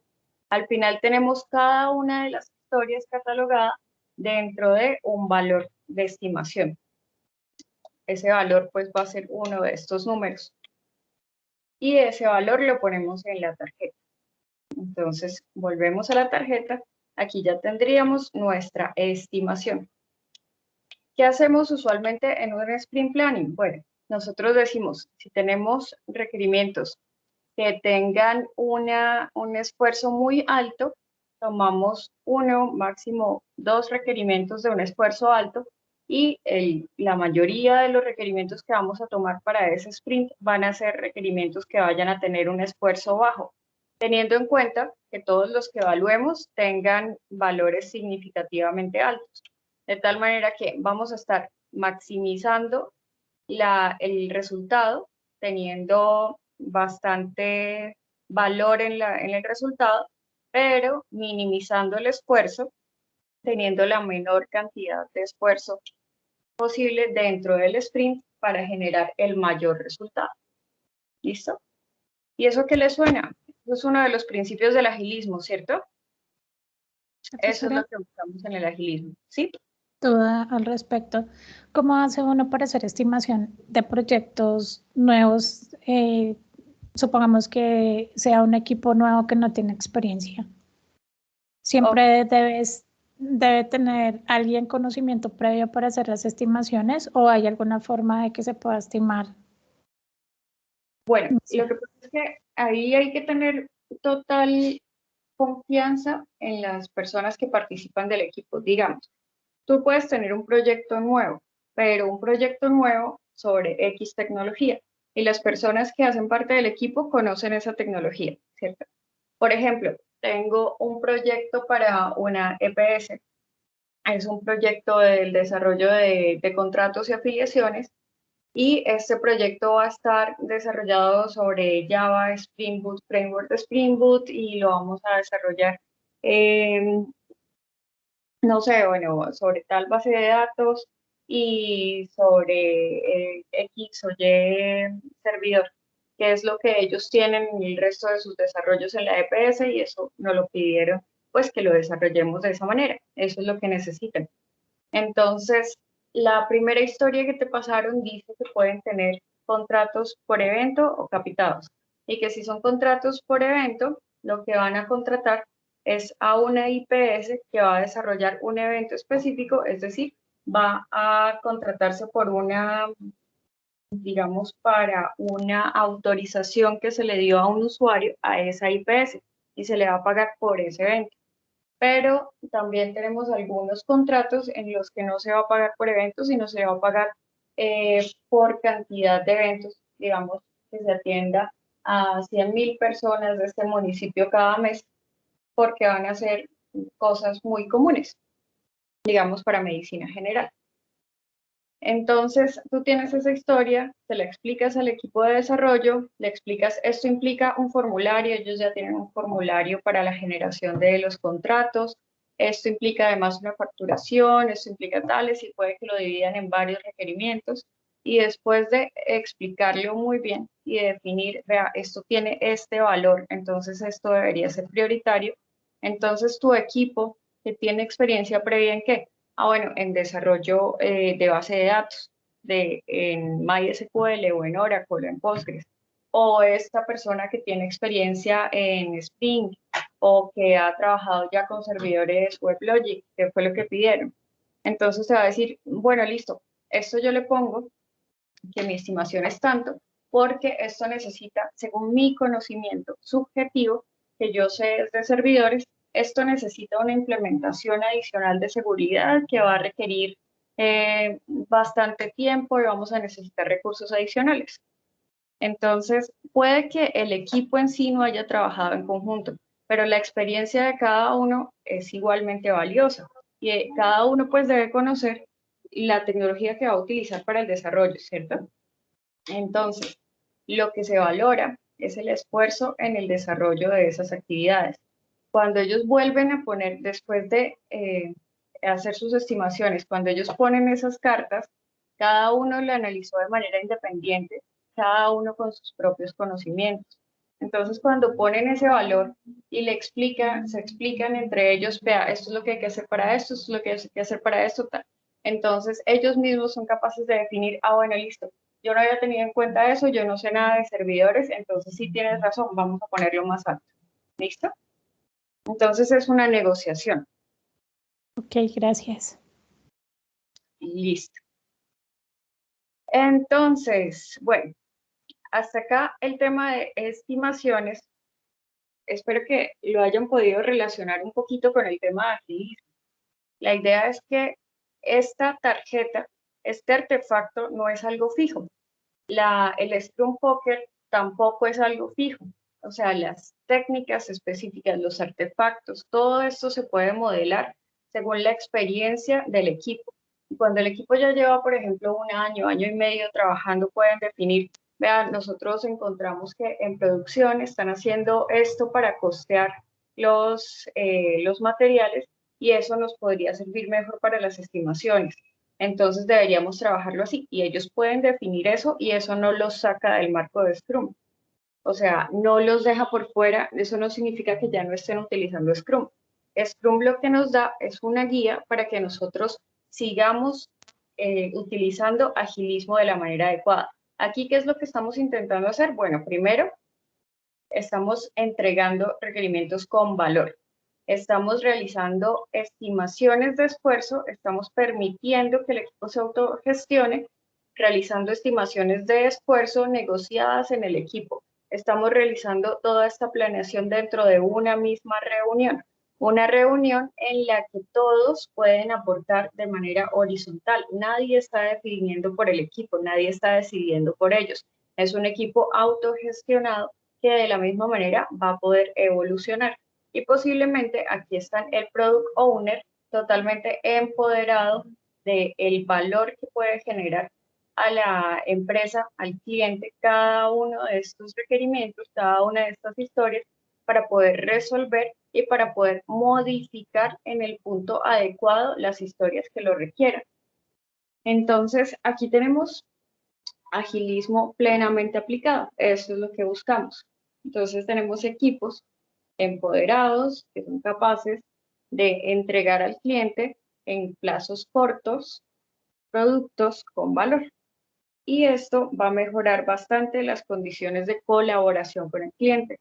Al final tenemos cada una de las historias catalogadas dentro de un valor de estimación. Ese valor pues va a ser uno de estos números. Y ese valor lo ponemos en la tarjeta. Entonces, volvemos a la tarjeta. Aquí ya tendríamos nuestra estimación. ¿Qué hacemos usualmente en un sprint planning? Bueno, nosotros decimos, si tenemos requerimientos que tengan un esfuerzo muy alto, tomamos 1, máximo 2 requerimientos de un esfuerzo alto y la mayoría de los requerimientos que vamos a tomar para ese sprint van a ser requerimientos que vayan a tener un esfuerzo bajo, teniendo en cuenta que todos los que evaluemos tengan valores significativamente altos. De tal manera que vamos a estar maximizando el resultado, teniendo bastante valor en el resultado, pero minimizando el esfuerzo, teniendo la menor cantidad de esfuerzo posible dentro del sprint para generar el mayor resultado. ¿Listo? ¿Y eso qué le suena? Eso es uno de los principios del agilismo, ¿cierto? Eso es lo que buscamos en el agilismo, ¿sí? Duda al respecto. ¿Cómo hace uno para hacer estimación de proyectos nuevos? Supongamos que sea un equipo nuevo que no tiene experiencia. ¿Siempre debe tener alguien conocimiento previo para hacer las estimaciones o hay alguna forma de que se pueda estimar? Bueno, lo que pasa es que ahí hay que tener total confianza en las personas que participan del equipo. Digamos, tú puedes tener un proyecto nuevo, pero un proyecto nuevo sobre X tecnología y las personas que hacen parte del equipo conocen esa tecnología, ¿cierto? Por ejemplo, tengo un proyecto para una EPS. Es un proyecto del desarrollo de contratos y afiliaciones y este proyecto va a estar desarrollado sobre Java, Spring Boot, Framework de Spring Boot y lo vamos a desarrollar no sé, bueno, sobre tal base de datos y sobre X o Y servidor, que es lo que ellos tienen en el resto de sus desarrollos en la EPS y eso nos lo pidieron, pues que lo desarrollemos de esa manera. Eso es lo que necesitan. Entonces, la primera historia que te pasaron dice que pueden tener contratos por evento o capitados y que si son contratos por evento, lo que van a contratar es a una IPS que va a desarrollar un evento específico, es decir, va a contratarse por una, digamos, para una autorización que se le dio a un usuario a esa IPS y se le va a pagar por ese evento. Pero también tenemos algunos contratos en los que no se va a pagar por eventos, sino se va a pagar por cantidad de eventos, digamos, que se atienda a 100.000 personas de este municipio cada mes, porque van a ser cosas muy comunes, digamos, para medicina general. Entonces, tú tienes esa historia, se la explicas al equipo de desarrollo, le explicas, esto implica un formulario, ellos ya tienen un formulario para la generación de los contratos, esto implica además una facturación, esto implica tales, y puede que lo dividan en varios requerimientos. Y después de explicarlo muy bien y de definir, vea, esto tiene este valor, entonces esto debería ser prioritario. Entonces tu equipo que tiene experiencia previa en qué? Bueno, en desarrollo de base de datos, en MySQL o en Oracle o en Postgres. O esta persona que tiene experiencia en Spring o que ha trabajado ya con servidores WebLogic, que fue lo que pidieron. Entonces se va a decir, bueno, listo, esto yo le pongo que mi estimación es tanto, porque esto necesita, según mi conocimiento subjetivo, que yo sé de servidores, esto necesita una implementación adicional de seguridad que va a requerir bastante tiempo y vamos a necesitar recursos adicionales. Entonces, puede que el equipo en sí no haya trabajado en conjunto, pero la experiencia de cada uno es igualmente valiosa y cada uno pues debe conocer la tecnología que va a utilizar para el desarrollo, ¿cierto? Entonces, lo que se valora es el esfuerzo en el desarrollo de esas actividades. Cuando ellos vuelven a poner, después de hacer sus estimaciones, cuando ellos ponen esas cartas, cada uno lo analizó de manera independiente, cada uno con sus propios conocimientos. Entonces, cuando ponen ese valor y se explican entre ellos, vea, esto es lo que hay que hacer para esto es lo que hay que hacer para esto, tal. Entonces, ellos mismos son capaces de definir, bueno, listo, yo no había tenido en cuenta eso, yo no sé nada de servidores, entonces sí tienes razón, vamos a ponerlo más alto. ¿Listo? Entonces es una negociación. Ok, gracias. Listo. Entonces, bueno, hasta acá el tema de estimaciones. Espero que lo hayan podido relacionar un poquito con el tema de agilismo. La idea es que esta tarjeta, este artefacto no es algo fijo. El Scrum Poker tampoco es algo fijo. O sea, las técnicas específicas, los artefactos, todo esto se puede modelar según la experiencia del equipo. Y cuando el equipo ya lleva, por ejemplo, un año, año y medio trabajando, pueden definir, vean, nosotros encontramos que en producción están haciendo esto para costear los materiales y eso nos podría servir mejor para las estimaciones. Entonces deberíamos trabajarlo así y ellos pueden definir eso y eso no los saca del marco de Scrum. O sea, no los deja por fuera, eso no significa que ya no estén utilizando Scrum. Scrum lo que nos da es una guía para que nosotros sigamos utilizando agilismo de la manera adecuada. Aquí, ¿qué es lo que estamos intentando hacer? Bueno, primero, estamos entregando requerimientos con valor. Estamos realizando estimaciones de esfuerzo, estamos permitiendo que el equipo se autogestione, realizando estimaciones de esfuerzo negociadas en el equipo. Estamos realizando toda esta planeación dentro de una misma reunión. Una reunión en la que todos pueden aportar de manera horizontal. Nadie está definiendo por el equipo, nadie está decidiendo por ellos. Es un equipo autogestionado que de la misma manera va a poder evolucionar. Y posiblemente aquí están el Product Owner totalmente empoderado del valor que puede generar a la empresa, al cliente, cada uno de estos requerimientos, cada una de estas historias para poder resolver y para poder modificar en el punto adecuado las historias que lo requieran. Entonces, aquí tenemos agilismo plenamente aplicado. Eso es lo que buscamos. Entonces, tenemos equipos empoderados que son capaces de entregar al cliente en plazos cortos productos con valor. Y esto va a mejorar bastante las condiciones de colaboración con el cliente.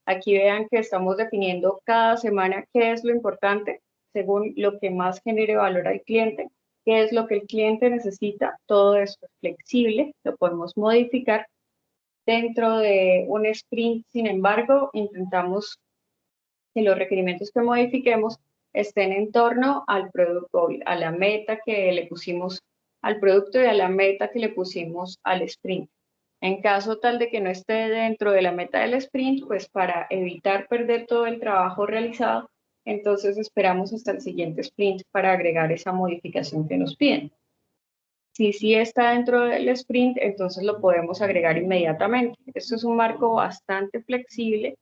Aquí vean que estamos definiendo cada semana qué es lo importante según lo que más genere valor al cliente, qué es lo que el cliente necesita. Todo esto es flexible, lo podemos modificar dentro de un sprint. Sin embargo, intentamos que los requerimientos que modifiquemos estén en torno al producto, a la meta que le pusimos al producto y a la meta que le pusimos al sprint. En caso tal de que no esté dentro de la meta del sprint, pues para evitar perder todo el trabajo realizado, entonces esperamos hasta el siguiente sprint para agregar esa modificación que nos piden. Si sí está dentro del sprint, entonces lo podemos agregar inmediatamente. Esto es un marco bastante flexible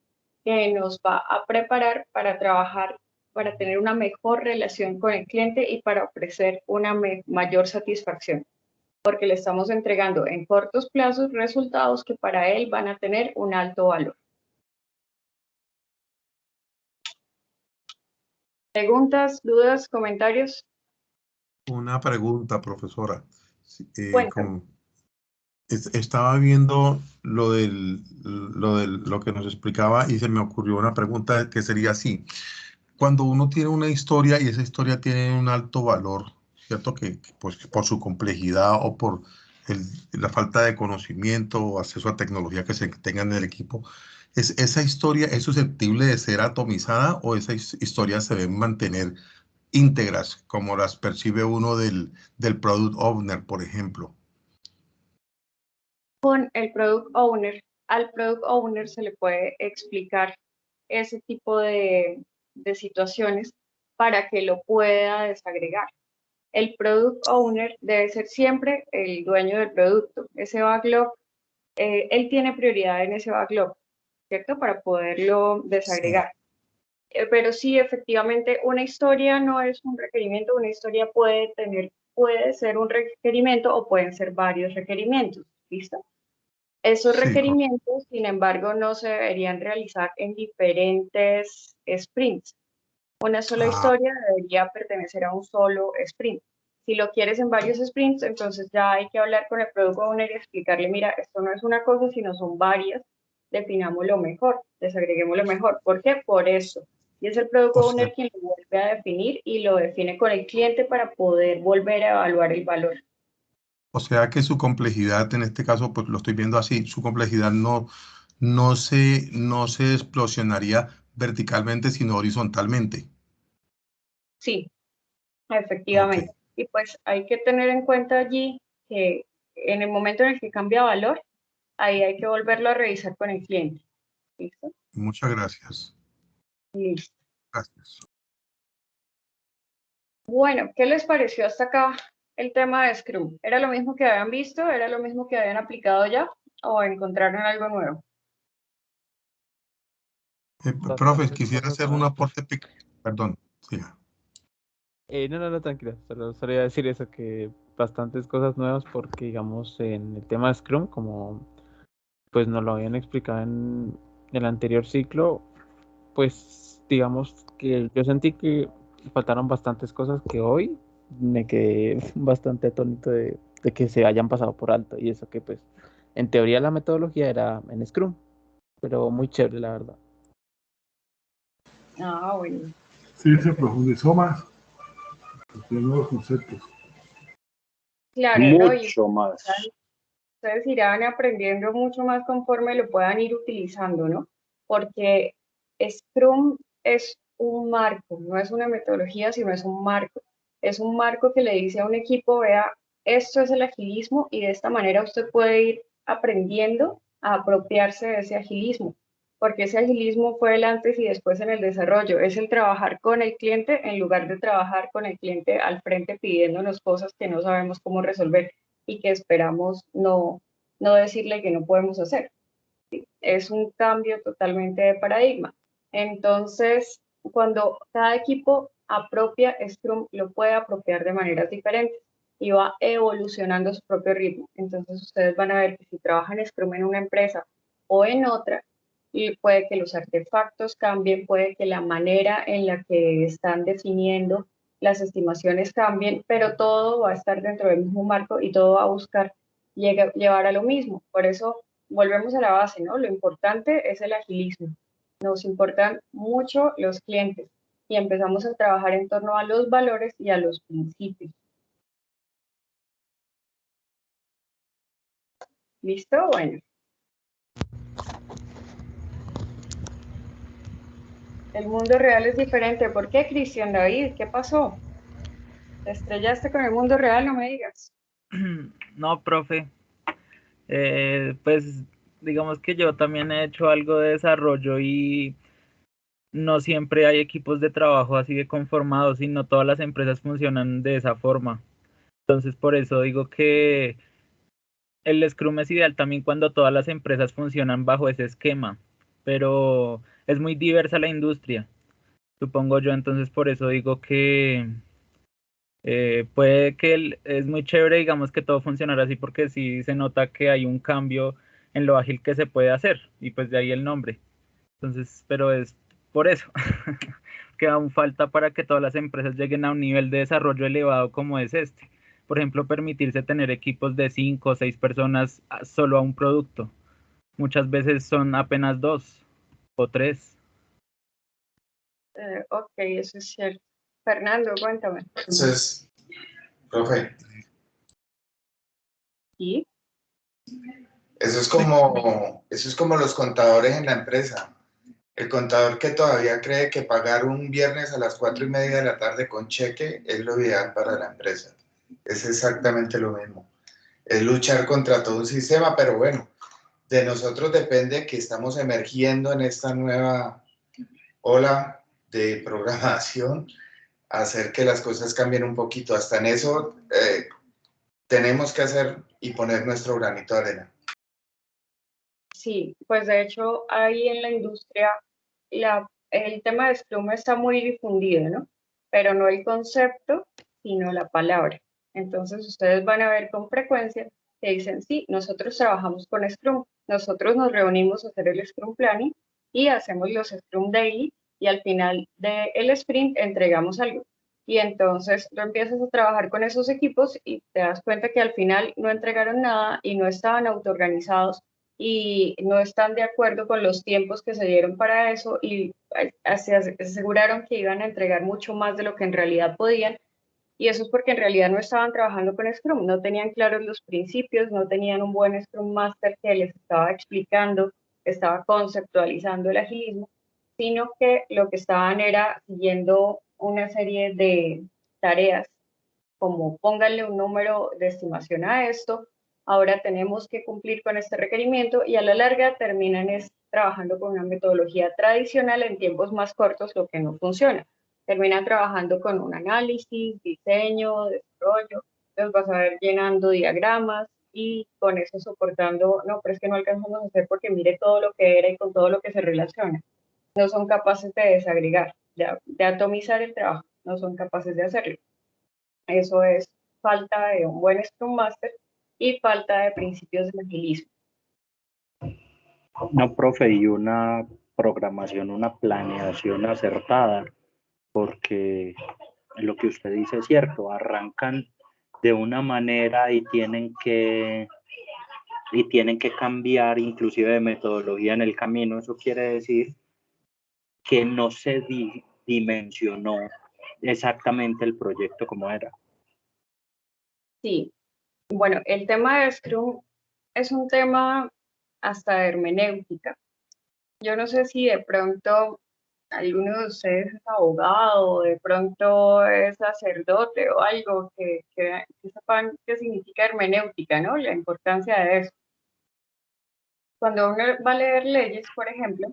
que nos va a preparar para trabajar para tener una mejor relación con el cliente y para ofrecer una mayor satisfacción, porque le estamos entregando en cortos plazos resultados que para él van a tener un alto valor. ¿Preguntas, dudas, comentarios? Una pregunta, profesora. Cuéntame. Estaba viendo lo que nos explicaba y se me ocurrió una pregunta que sería así. Cuando uno tiene una historia y esa historia tiene un alto valor, ¿cierto? Pues, por su complejidad o por la falta de conocimiento o acceso a tecnología que se tenga en el equipo, ¿esa historia es susceptible de ser atomizada o esas historias se deben mantener íntegras como las percibe uno del product owner, por ejemplo? Con el product owner, al product owner se le puede explicar ese tipo de situaciones para que lo pueda desagregar. El product owner debe ser siempre el dueño del producto. Ese backlog, él tiene prioridad en ese backlog, ¿cierto? Para poderlo desagregar. Pero sí, efectivamente, una historia no es un requerimiento, una historia puede ser un requerimiento o pueden ser varios requerimientos, ¿listo? Esos requerimientos, sin embargo, no se deberían realizar en diferentes sprints. Una sola historia debería pertenecer a un solo sprint. Si lo quieres en varios sprints, entonces ya hay que hablar con el product owner y explicarle, mira, esto no es una cosa, sino son varias, definámoslo mejor, desagreguémoslo mejor. ¿Por qué? Por eso. Y es el product owner quien lo vuelve a definir y lo define con el cliente para poder volver a evaluar el valor. O sea que su complejidad, en este caso, pues lo estoy viendo así, su complejidad no se explosionaría verticalmente, sino horizontalmente. Sí, efectivamente. Y pues hay que tener en cuenta allí que en el momento en el que cambia valor, ahí hay que volverlo a revisar con el cliente. ¿Listo? Muchas gracias. Listo. Gracias. Bueno, ¿qué les pareció hasta acá el tema de Scrum? ¿Era lo mismo que habían visto? ¿Era lo mismo que habían aplicado ya? ¿O encontraron algo nuevo? Profe, quisiera hacer un aporte pequeño. Perdón, siga. No, tranquilo. Solo iba a decir eso, que bastantes cosas nuevas porque, digamos, en el tema de Scrum, como pues nos lo habían explicado en el anterior ciclo, pues digamos que yo sentí que faltaron bastantes cosas que hoy me quedé bastante atónito de que se hayan pasado por alto. Y eso que pues en teoría la metodología era en Scrum, pero muy chévere la verdad. Ah, bueno. Sí, se profundizó más. Los nuevos conceptos. Claro, ¿no? Y Mucho más. ustedes irán aprendiendo mucho más conforme lo puedan ir utilizando, ¿no? Porque Scrum es un marco, no es una metodología, sino es un marco. Es un marco que le dice a un equipo, vea, esto es el agilismo y de esta manera usted puede ir aprendiendo a apropiarse de ese agilismo, porque ese agilismo fue el antes y después en el desarrollo. Es el trabajar con el cliente en lugar de trabajar con el cliente al frente pidiéndonos cosas que no sabemos cómo resolver y que esperamos no decirle que no podemos hacer. Es un cambio totalmente de paradigma. Entonces, cuando cada equipo apropia Scrum, lo puede apropiar de maneras diferentes y va evolucionando a su propio ritmo. Entonces, ustedes van a ver que si trabajan Scrum en una empresa o en otra, y puede que los artefactos cambien, puede que la manera en la que están definiendo las estimaciones cambien, pero todo va a estar dentro del mismo marco y todo va a buscar llevar a lo mismo. Por eso volvemos a la base, ¿no? Lo importante es el agilismo. Nos importan mucho los clientes y empezamos a trabajar en torno a los valores y a los principios. ¿Listo? Bueno. El mundo real es diferente. ¿Por qué, Cristian David? ¿Qué pasó? ¿Te estrellaste con el mundo real? No me digas. No, profe. Pues digamos que yo también he hecho algo de desarrollo y no siempre hay equipos de trabajo así de conformados y no todas las empresas funcionan de esa forma. Entonces por eso digo que el Scrum es ideal también cuando todas las empresas funcionan bajo ese esquema, pero es muy diversa la industria. supongo yo. Entonces por eso digo que puede que es muy chévere, digamos, que todo funcionara así, porque sí se nota que hay un cambio en lo ágil que se puede hacer, y pues de ahí el nombre. Entonces, pero es por eso que aún falta para que todas las empresas lleguen a un nivel de desarrollo elevado como es este. Por ejemplo, permitirse tener equipos de 5 o 6 personas solo a un producto. Muchas veces son apenas 2 o 3. Ok, eso es cierto. Fernando, cuéntame. Entonces, profe, ¿Y? eso es como los contadores en la empresa. El contador que todavía cree que pagar un viernes a las 4:30 de la tarde con cheque es lo ideal para la empresa. Es exactamente lo mismo. Es luchar contra todo un sistema, pero bueno, de nosotros depende que estamos emergiendo en esta nueva ola de programación, hacer que las cosas cambien un poquito. Hasta en eso tenemos que hacer y poner nuestro granito de arena. Sí, pues de hecho ahí en la industria el tema de Scrum está muy difundido, ¿no? Pero no el concepto, sino la palabra. Entonces ustedes van a ver con frecuencia que dicen, sí, nosotros trabajamos con Scrum, nosotros nos reunimos a hacer el Scrum Planning y hacemos los Scrum Daily y al final del sprint entregamos algo. Y entonces tú empiezas a trabajar con esos equipos y te das cuenta que al final no entregaron nada y no estaban autoorganizados y no están de acuerdo con los tiempos que se dieron para eso y se aseguraron que iban a entregar mucho más de lo que en realidad podían. Y eso es porque en realidad no estaban trabajando con Scrum, no tenían claros los principios, no tenían un buen Scrum Master que les estaba explicando, estaba conceptualizando el agilismo, sino que lo que estaban era siguiendo una serie de tareas como pónganle un número de estimación a esto, ahora tenemos que cumplir con este requerimiento y a la larga terminan trabajando con una metodología tradicional en tiempos más cortos, lo que no funciona. Terminan trabajando con un análisis, diseño, desarrollo, entonces vas a ver llenando diagramas y con eso soportando, no, pero es que no alcanzamos a hacer porque mire todo lo que era y con todo lo que se relaciona. No son capaces de desagregar, de atomizar el trabajo, no son capaces de hacerlo. Eso es falta de un buen Scrum Master y falta de principios de agilismo. No, profe, y una programación, una planeación acertada, porque lo que usted dice es cierto, arrancan de una manera y tienen que cambiar inclusive de metodología en el camino. Eso quiere decir que no se dimensionó exactamente el proyecto como era. Sí, bueno, el tema de Scrum es un tema hasta de hermenéutica. Yo no sé si de pronto alguno de ustedes es abogado, de pronto es sacerdote o algo que sepan qué significa hermenéutica, ¿no? La importancia de eso. Cuando uno va a leer leyes, por ejemplo,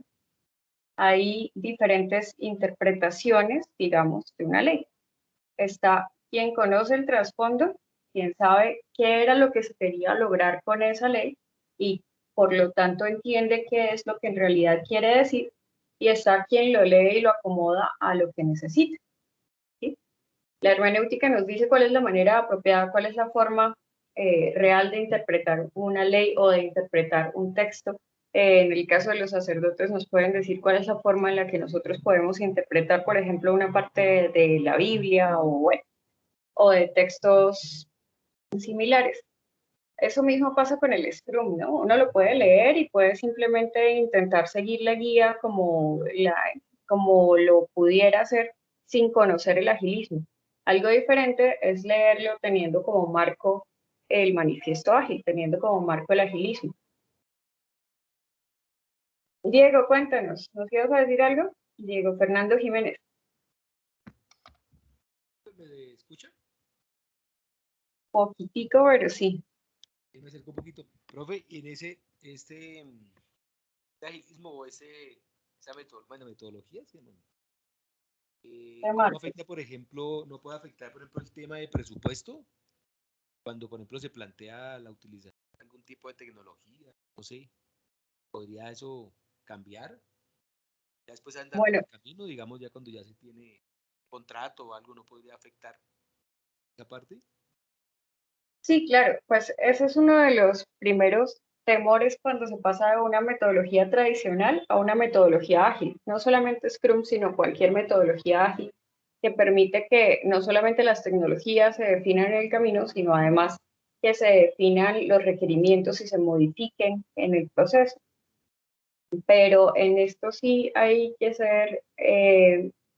hay diferentes interpretaciones, digamos, de una ley. Está quien conoce el trasfondo, quien sabe qué era lo que se quería lograr con esa ley y por lo tanto entiende qué es lo que en realidad quiere decir, y está quien lo lee y lo acomoda a lo que necesita. ¿Sí? La hermenéutica nos dice cuál es la manera apropiada, cuál es la forma real de interpretar una ley o de interpretar un texto. En el caso de los sacerdotes nos pueden decir cuál es la forma en la que nosotros podemos interpretar, por ejemplo, una parte de la Biblia o de textos similares. Eso mismo pasa con el Scrum, ¿no? Uno lo puede leer y puede simplemente intentar seguir la guía como lo pudiera hacer sin conocer el agilismo. Algo diferente es leerlo teniendo como marco el manifiesto ágil, teniendo como marco el agilismo. Diego, cuéntanos, ¿nos ibas a decir algo? Diego Fernando Jiménez. ¿Me escucha? Poquitico, pero sí. Me acerco un poquito. Profe, en agilismo o esa metodología, ¿sí? ¿Cómo afecta, por ejemplo, no puede afectar, por ejemplo, el tema de presupuesto? Cuando, por ejemplo, se plantea la utilización de algún tipo de tecnología, no sé, ¿podría eso cambiar? Ya después de andar Bueno, por el camino, digamos, ya cuando ya se tiene contrato o algo, no podría afectar esa parte. sí, claro, pues ese es uno de los primeros temores cuando se pasa de una metodología tradicional a una metodología ágil. No solamente Scrum, sino cualquier metodología ágil que permite que no solamente las tecnologías se definan en el camino, sino además que se definan los requerimientos y se modifiquen en el proceso. Pero en esto sí hay que ser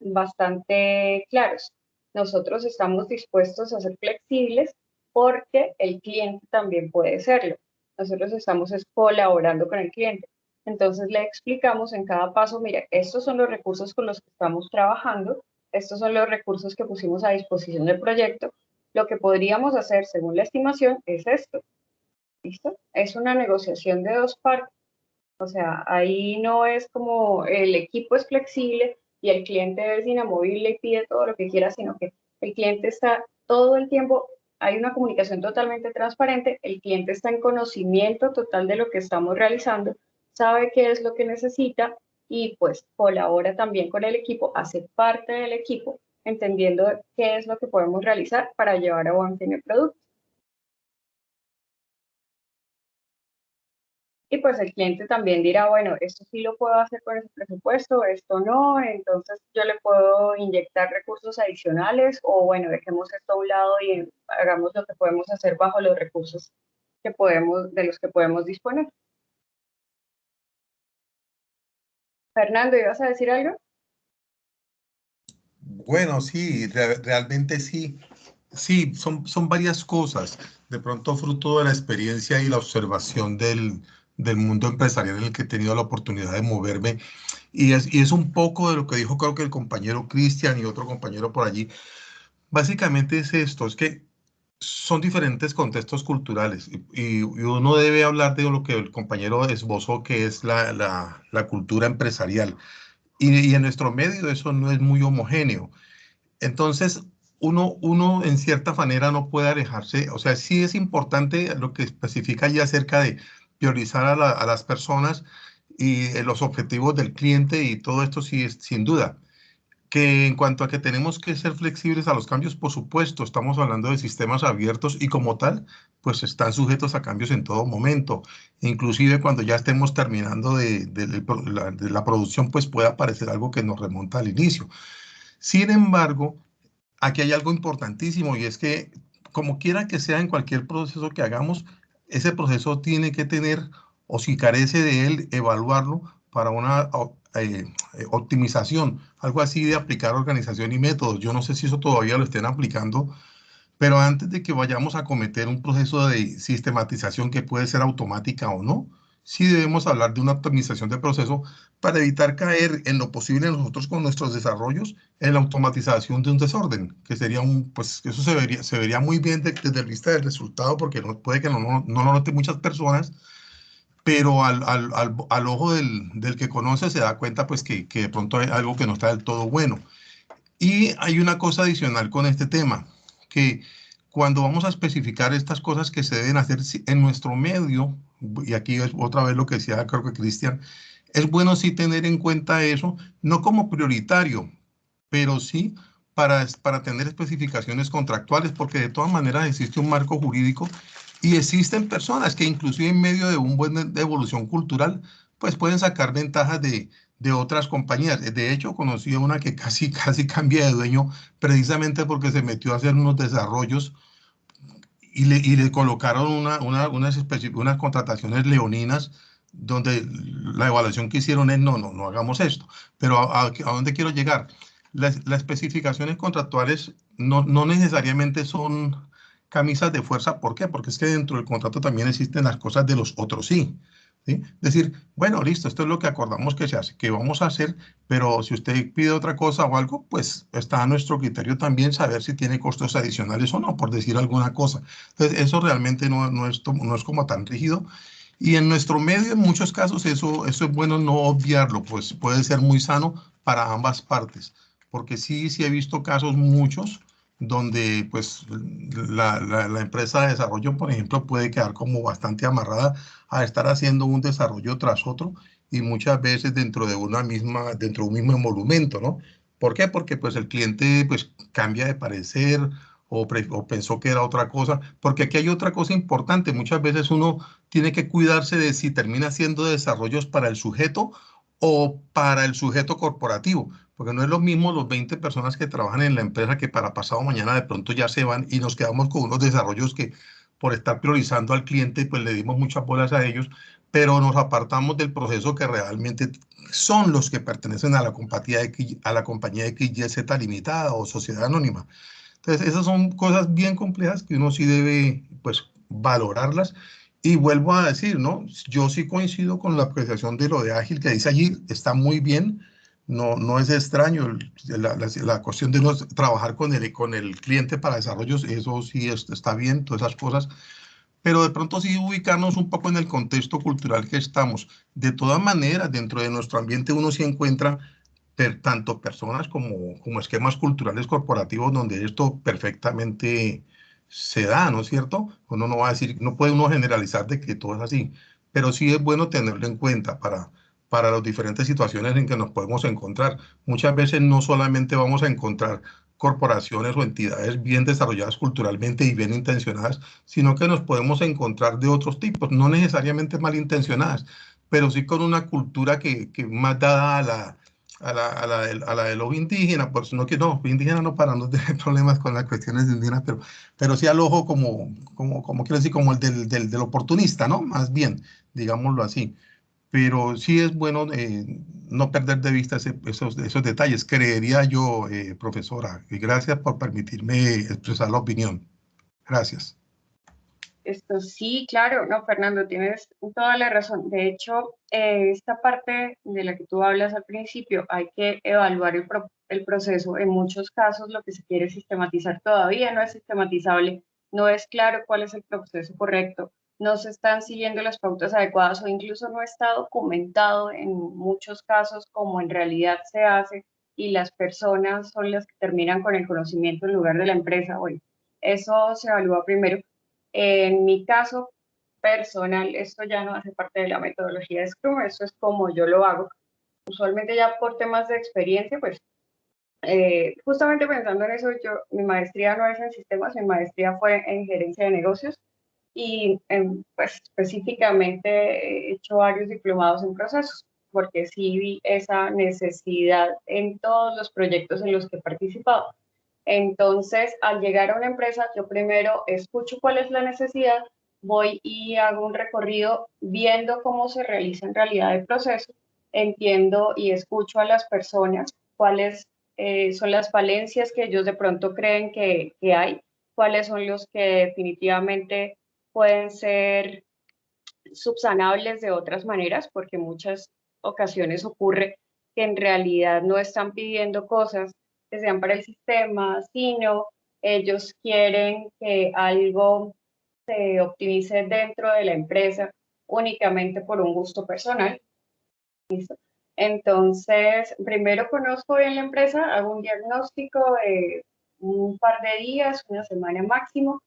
bastante claros. Nosotros estamos dispuestos a ser flexibles porque el cliente también puede serlo. Nosotros estamos colaborando con el cliente. Entonces le explicamos en cada paso, mira, estos son los recursos con los que estamos trabajando, estos son los recursos que pusimos a disposición del proyecto. Lo que podríamos hacer según la estimación es esto. ¿Listo? Es una negociación de dos partes. O sea, ahí no es como el equipo es flexible y el cliente es inamovible y pide todo lo que quiera, sino que el cliente está todo el tiempo, hay una comunicación totalmente transparente, el cliente está en conocimiento total de lo que estamos realizando, sabe qué es lo que necesita y pues colabora también con el equipo, hace parte del equipo, entendiendo qué es lo que podemos realizar para llevar a buen fin el producto. Y pues el cliente también dirá, bueno, esto sí lo puedo hacer con ese presupuesto, esto no, entonces yo le puedo inyectar recursos adicionales o bueno, dejemos esto a un lado y hagamos lo que podemos hacer bajo los recursos que podemos, de los que podemos disponer. Fernando, ¿ibas a decir algo? Bueno, sí, realmente sí. Sí, son varias cosas. De pronto, fruto de la experiencia y la observación del mundo empresarial en el que he tenido la oportunidad de moverme. Y es un poco de lo que dijo, creo que el compañero Cristian y otro compañero por allí. Básicamente es esto, es que son diferentes contextos culturales y uno debe hablar de lo que el compañero esbozó, que es la cultura empresarial. Y en nuestro medio eso no es muy homogéneo. Entonces, uno en cierta manera no puede alejarse, o sea, sí es importante lo que especifica ya acerca de priorizar a las personas y los objetivos del cliente y todo esto sí es sin duda. Que en cuanto a que tenemos que ser flexibles a los cambios, por supuesto, estamos hablando de sistemas abiertos y como tal, pues están sujetos a cambios en todo momento. Inclusive cuando ya estemos terminando de la producción, pues puede aparecer algo que nos remonta al inicio. Sin embargo, aquí hay algo importantísimo y es que como quiera que sea en cualquier proceso que hagamos, ese proceso tiene que tener, o si carece de él, evaluarlo para una optimización, algo así de aplicar organización y métodos. Yo no sé si eso todavía lo estén aplicando, pero antes de que vayamos a cometer un proceso de sistematización que puede ser automática o no, sí debemos hablar de una optimización de proceso para evitar caer en lo posible nosotros con nuestros desarrollos en la automatización de un desorden, que sería pues eso se vería muy bien desde el vista del resultado, porque puede que no lo noten muchas personas, pero al ojo del que conoce se da cuenta pues que de pronto hay algo que no está del todo bueno. Y hay una cosa adicional con este tema, que cuando vamos a especificar estas cosas que se deben hacer en nuestro medio, y aquí es otra vez lo que decía creo que Cristian, es bueno sí tener en cuenta eso, no como prioritario, pero sí para tener especificaciones contractuales, porque de todas maneras existe un marco jurídico y existen personas que inclusive en medio de un buen de evolución cultural, pues pueden sacar ventajas de otras compañías. De hecho, conocí a una que casi cambia de dueño precisamente porque se metió a hacer unos desarrollos y le colocaron unas contrataciones leoninas donde la evaluación que hicieron es no hagamos esto. Pero ¿a dónde quiero llegar? Las especificaciones contractuales no necesariamente son camisas de fuerza. ¿Por qué? Porque es que dentro del contrato también existen las cosas de los otros sí. ¿Sí? Decir, bueno, listo, esto es lo que acordamos que se hace, que vamos a hacer, pero si usted pide otra cosa o algo, pues está a nuestro criterio también saber si tiene costos adicionales o no, por decir alguna cosa. Entonces, eso realmente no es como tan rígido. Y en nuestro medio, en muchos casos, eso es bueno no obviarlo, pues puede ser muy sano para ambas partes, porque sí he visto casos muchos donde pues la empresa de desarrollo, por ejemplo, puede quedar como bastante amarrada a estar haciendo un desarrollo tras otro y muchas veces dentro de dentro de un mismo emolumento, ¿no? ¿Por qué? Porque pues el cliente pues cambia de parecer o pensó que era otra cosa, porque aquí hay otra cosa importante, muchas veces uno tiene que cuidarse de si termina haciendo desarrollos para el sujeto o para el sujeto corporativo, porque no es lo mismo los 20 personas que trabajan en la empresa que para pasado mañana de pronto ya se van y nos quedamos con unos desarrollos que por estar priorizando al cliente, pues le dimos muchas bolas a ellos, pero nos apartamos del proceso que realmente son los que pertenecen a la compañía XYZ limitada o sociedad anónima. Entonces, esas son cosas bien complejas que uno sí debe, pues, valorarlas. Y vuelvo a decir, ¿no? Yo sí coincido con la apreciación de lo de ágil que dice allí, está muy bien, no es extraño la cuestión de no trabajar con el cliente para desarrollos, eso sí está bien, todas esas cosas, pero de pronto sí ubicarnos un poco en el contexto cultural que estamos. De todas maneras, dentro de nuestro ambiente uno sí encuentra tanto personas como esquemas culturales corporativos donde esto perfectamente se da, ¿no es cierto? Uno no va a decir, no puede uno generalizar de que todo es así, pero sí es bueno tenerlo en cuenta para las diferentes situaciones en que nos podemos encontrar. Muchas veces no solamente vamos a encontrar corporaciones o entidades bien desarrolladas culturalmente y bien intencionadas, sino que nos podemos encontrar de otros tipos, no necesariamente malintencionadas, pero sí con una cultura que más dada a la de los indígenas, por no que no, indígenas no para no tener problemas con las cuestiones de indígenas, pero sí al ojo como quiero decir, como el del oportunista, ¿no? Más bien, digámoslo así. Pero sí es bueno no perder de vista esos detalles, creería yo, profesora. Y gracias por permitirme expresar la opinión. Gracias. Esto sí, claro, no, Fernando, tienes toda la razón. De hecho, esta parte de la que tú hablas al principio, hay que evaluar el proceso. En muchos casos, lo que se quiere sistematizar todavía no es sistematizable, no es claro cuál es el proceso correcto, no se están siguiendo las pautas adecuadas o incluso no está documentado en muchos casos como en realidad se hace y las personas son las que terminan con el conocimiento en lugar de la empresa. Bueno, eso se evalúa primero. En mi caso personal, esto ya no hace parte de la metodología de Scrum, eso es como yo lo hago. Usualmente ya por temas de experiencia, pues justamente pensando en eso, mi maestría no es en sistemas, mi maestría fue en gerencia de negocios y pues específicamente he hecho varios diplomados en procesos, porque sí vi esa necesidad en todos los proyectos en los que he participado. Entonces, al llegar a una empresa, yo primero escucho cuál es la necesidad, voy y hago un recorrido viendo cómo se realiza en realidad el proceso, entiendo y escucho a las personas cuáles son las falencias que ellos de pronto creen que hay, cuáles son los que definitivamente pueden ser subsanables de otras maneras, porque muchas ocasiones ocurre que en realidad no están pidiendo cosas que sean para el sistema, sino ellos quieren que algo se optimice dentro de la empresa únicamente por un gusto personal. ¿Listo? Entonces, primero conozco bien la empresa, hago un diagnóstico de un par de días, una semana máximo,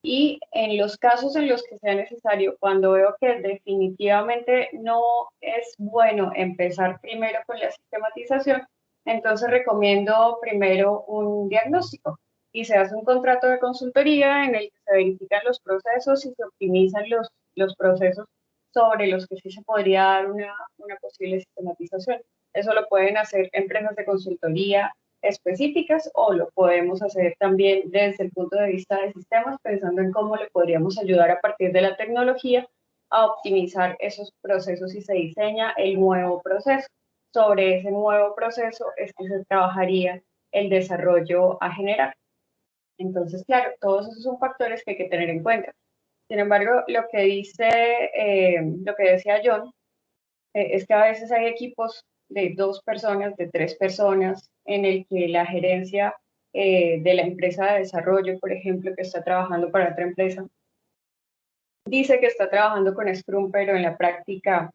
y en los casos en los que sea necesario, cuando veo que definitivamente no es bueno empezar primero con la sistematización, entonces recomiendo primero un diagnóstico y se hace un contrato de consultoría en el que se verifican los procesos y se optimizan los procesos sobre los que sí se podría dar una posible sistematización. Eso lo pueden hacer empresas de consultoría específicas o lo podemos hacer también desde el punto de vista de sistemas, pensando en cómo le podríamos ayudar a partir de la tecnología a optimizar esos procesos y se diseña el nuevo proceso. Sobre ese nuevo proceso es que se trabajaría el desarrollo a generar. Entonces, claro, todos esos son factores que hay que tener en cuenta. Sin embargo, lo que decía John, es que a veces hay equipos de 2 personas, de 3 personas, en el que la gerencia de la empresa de desarrollo, por ejemplo, que está trabajando para otra empresa, dice que está trabajando con Scrum, pero en la práctica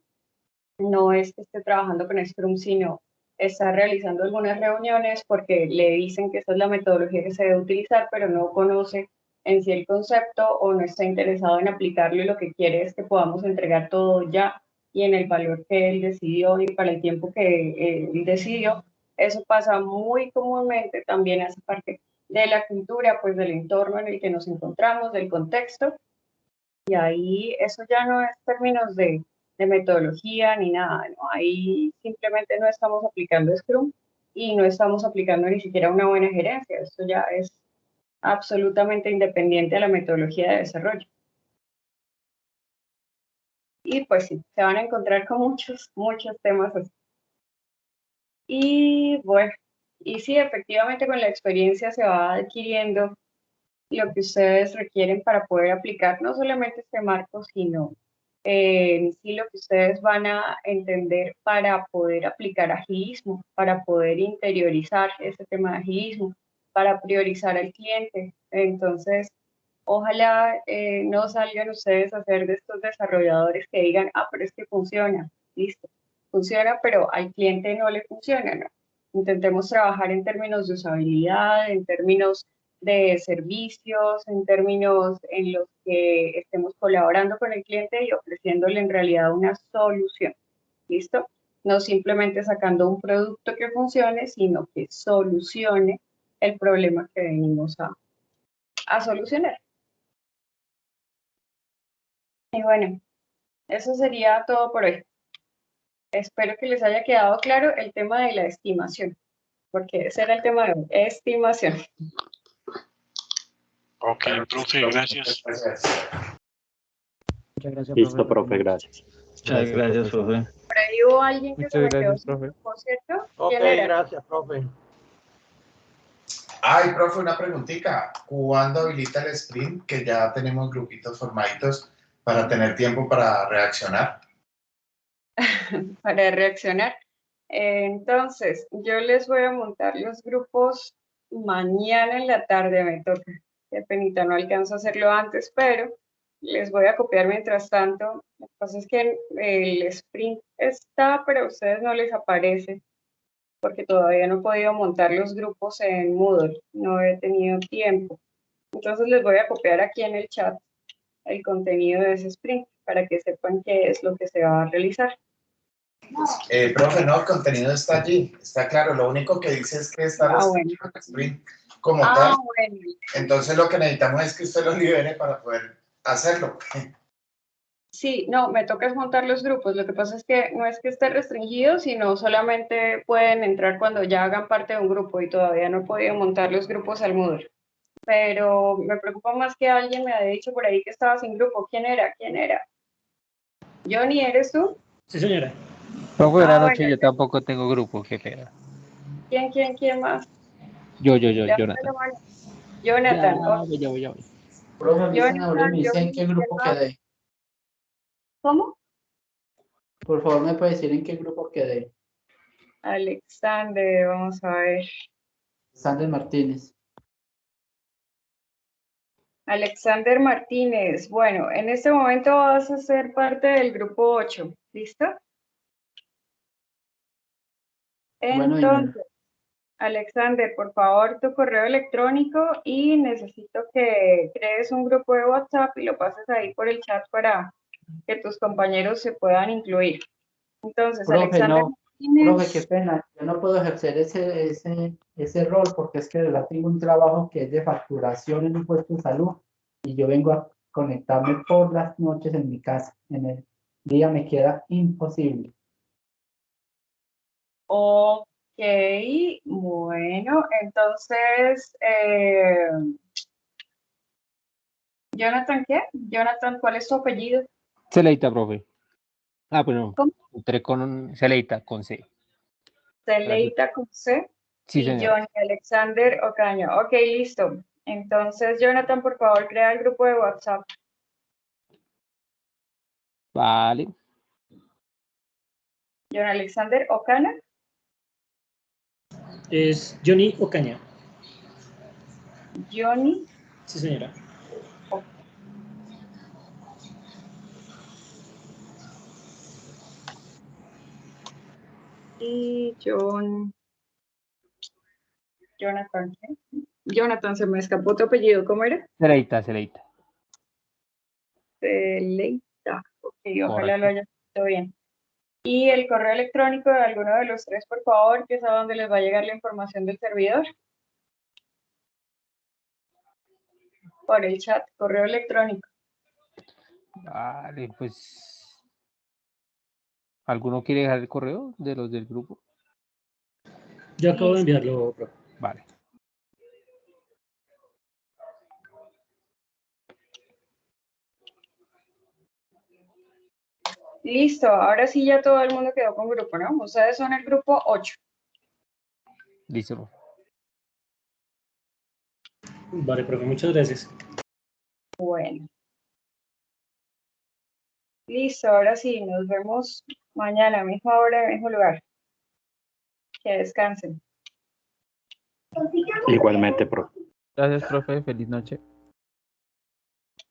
no es que esté trabajando con Scrum, sino está realizando algunas reuniones porque le dicen que esa es la metodología que se debe utilizar, pero no conoce en sí el concepto o no está interesado en aplicarlo y lo que quiere es que podamos entregar todo ya y en el valor que él decidió y para el tiempo que él decidió. Eso pasa muy comúnmente, también hace parte de la cultura, pues del entorno en el que nos encontramos, del contexto, y ahí eso ya no es términos de metodología ni nada, ¿no? Ahí simplemente no estamos aplicando Scrum y no estamos aplicando ni siquiera una buena gerencia, esto ya es absolutamente independiente de la metodología de desarrollo. Y pues sí, se van a encontrar con muchos temas así. Y bueno, y sí, efectivamente con la experiencia se va adquiriendo lo que ustedes requieren para poder aplicar no solamente este marco, sino sí lo que ustedes van a entender para poder aplicar agilismo, para poder interiorizar ese tema de agilismo, para priorizar al cliente. Entonces, ojalá no salgan ustedes a ser de estos desarrolladores que digan, ah, pero es que funciona, listo, funciona, pero al cliente no le funciona, ¿no? Intentemos trabajar en términos de usabilidad, en términos de servicios, en términos en los que estemos colaborando con el cliente y ofreciéndole en realidad una solución, ¿listo? No simplemente sacando un producto que funcione, sino que solucione el problema que venimos a solucionar. Y bueno, eso sería todo por hoy. Espero que les haya quedado claro el tema de la estimación, porque ese era el tema de hoy, estimación. Ok, profe, gracias. Muchas gracias, Listo, profe, gracias. Muchas gracias, profe. Por ahí hubo alguien que se me quedó sin profe. grupo, ¿cierto? Ok, ¿Quién era? gracias, profe. Ay, profe, una preguntita. ¿Cuándo habilita el sprint? Que ya tenemos grupitos formaditos para tener tiempo para reaccionar. Para reaccionar. Entonces, yo les voy a montar los grupos mañana en la tarde, me toca. Qué penita, no alcanzo a hacerlo antes, pero les voy a copiar mientras tanto. Lo que pasa es que el sprint está, pero a ustedes no les aparece, porque todavía no he podido montar los grupos en Moodle, no he tenido tiempo. Entonces les voy a copiar aquí en el chat el contenido de ese sprint para que sepan qué es lo que se va a realizar. Profe, no, el contenido está allí, está claro. Lo único que dice es que está restringido el sprint como tal. Bueno. Entonces lo que necesitamos es que usted lo libere para poder hacerlo. Sí, no, me toca es montar los grupos. Lo que pasa es que no es que esté restringido, sino solamente pueden entrar cuando ya hagan parte de un grupo y todavía no he podido montar los grupos al Moodle. Pero me preocupa más que alguien me había dicho por ahí que estaba sin grupo. ¿Quién era? ¿Quién era? ¿Johnny, eres tú? Sí, señora. Profe, buenas noches, Bueno. yo tampoco tengo grupo, qué pena. ¿Quién más? Yo, Levanta Jonathan. la mano. Jonathan. Ya voy. Profe, a mí se me Jonathan, me dice en qué grupo quedé. ¿Cómo? Por favor, ¿me puede decir en qué grupo quedé? Alexander, vamos a ver. Sander Martínez. Alexander Martínez. Bueno, en este momento vas a ser parte del grupo 8. ¿Listo? Entonces, Alexander, por favor, tu correo electrónico y necesito que crees un grupo de WhatsApp y lo pases ahí por el chat para que tus compañeros se puedan incluir. Entonces, Profe, Alexander no. Martínez. Profe, qué pena. Yo no puedo ejercer ese rol porque es que de verdad tengo un trabajo que es de facturación en un puesto de salud y yo vengo a conectarme por las noches en mi casa. En el día me queda imposible. Ok, bueno, entonces, Jonathan, ¿qué? Jonathan, ¿cuál es tu apellido? Celeita, profe. Bueno, ¿Cómo? entré con Celeita, con C. Celeita con C. Sí, Y señora. Johnny Alexander Ocaña. Ok, listo. Entonces, Jonathan, por favor, crea el grupo de WhatsApp. Vale. John Alexander Ocana. Es Johnny Ocaña. Johnny. Sí, señora. Y Jonathan, ¿qué? Jonathan, se me escapó tu apellido, ¿cómo era? Celeita. Celeita. Ok, ojalá Correcto. lo haya escrito bien. Y el correo electrónico de alguno de los tres, por favor, que es a donde les va a llegar la información del servidor. Por el chat, correo electrónico. Vale, pues. ¿Alguno quiere dejar el correo de los del grupo? Yo acabo de enviarlo, profe. Vale. Listo, ahora sí ya todo el mundo quedó con grupo, ¿no? Ustedes son el grupo 8. Listo. Vale, profe, muchas gracias. Bueno. Listo, ahora sí, nos vemos mañana, misma hora, mismo lugar. Que descansen. Igualmente, profe. Gracias, profe. Feliz noche.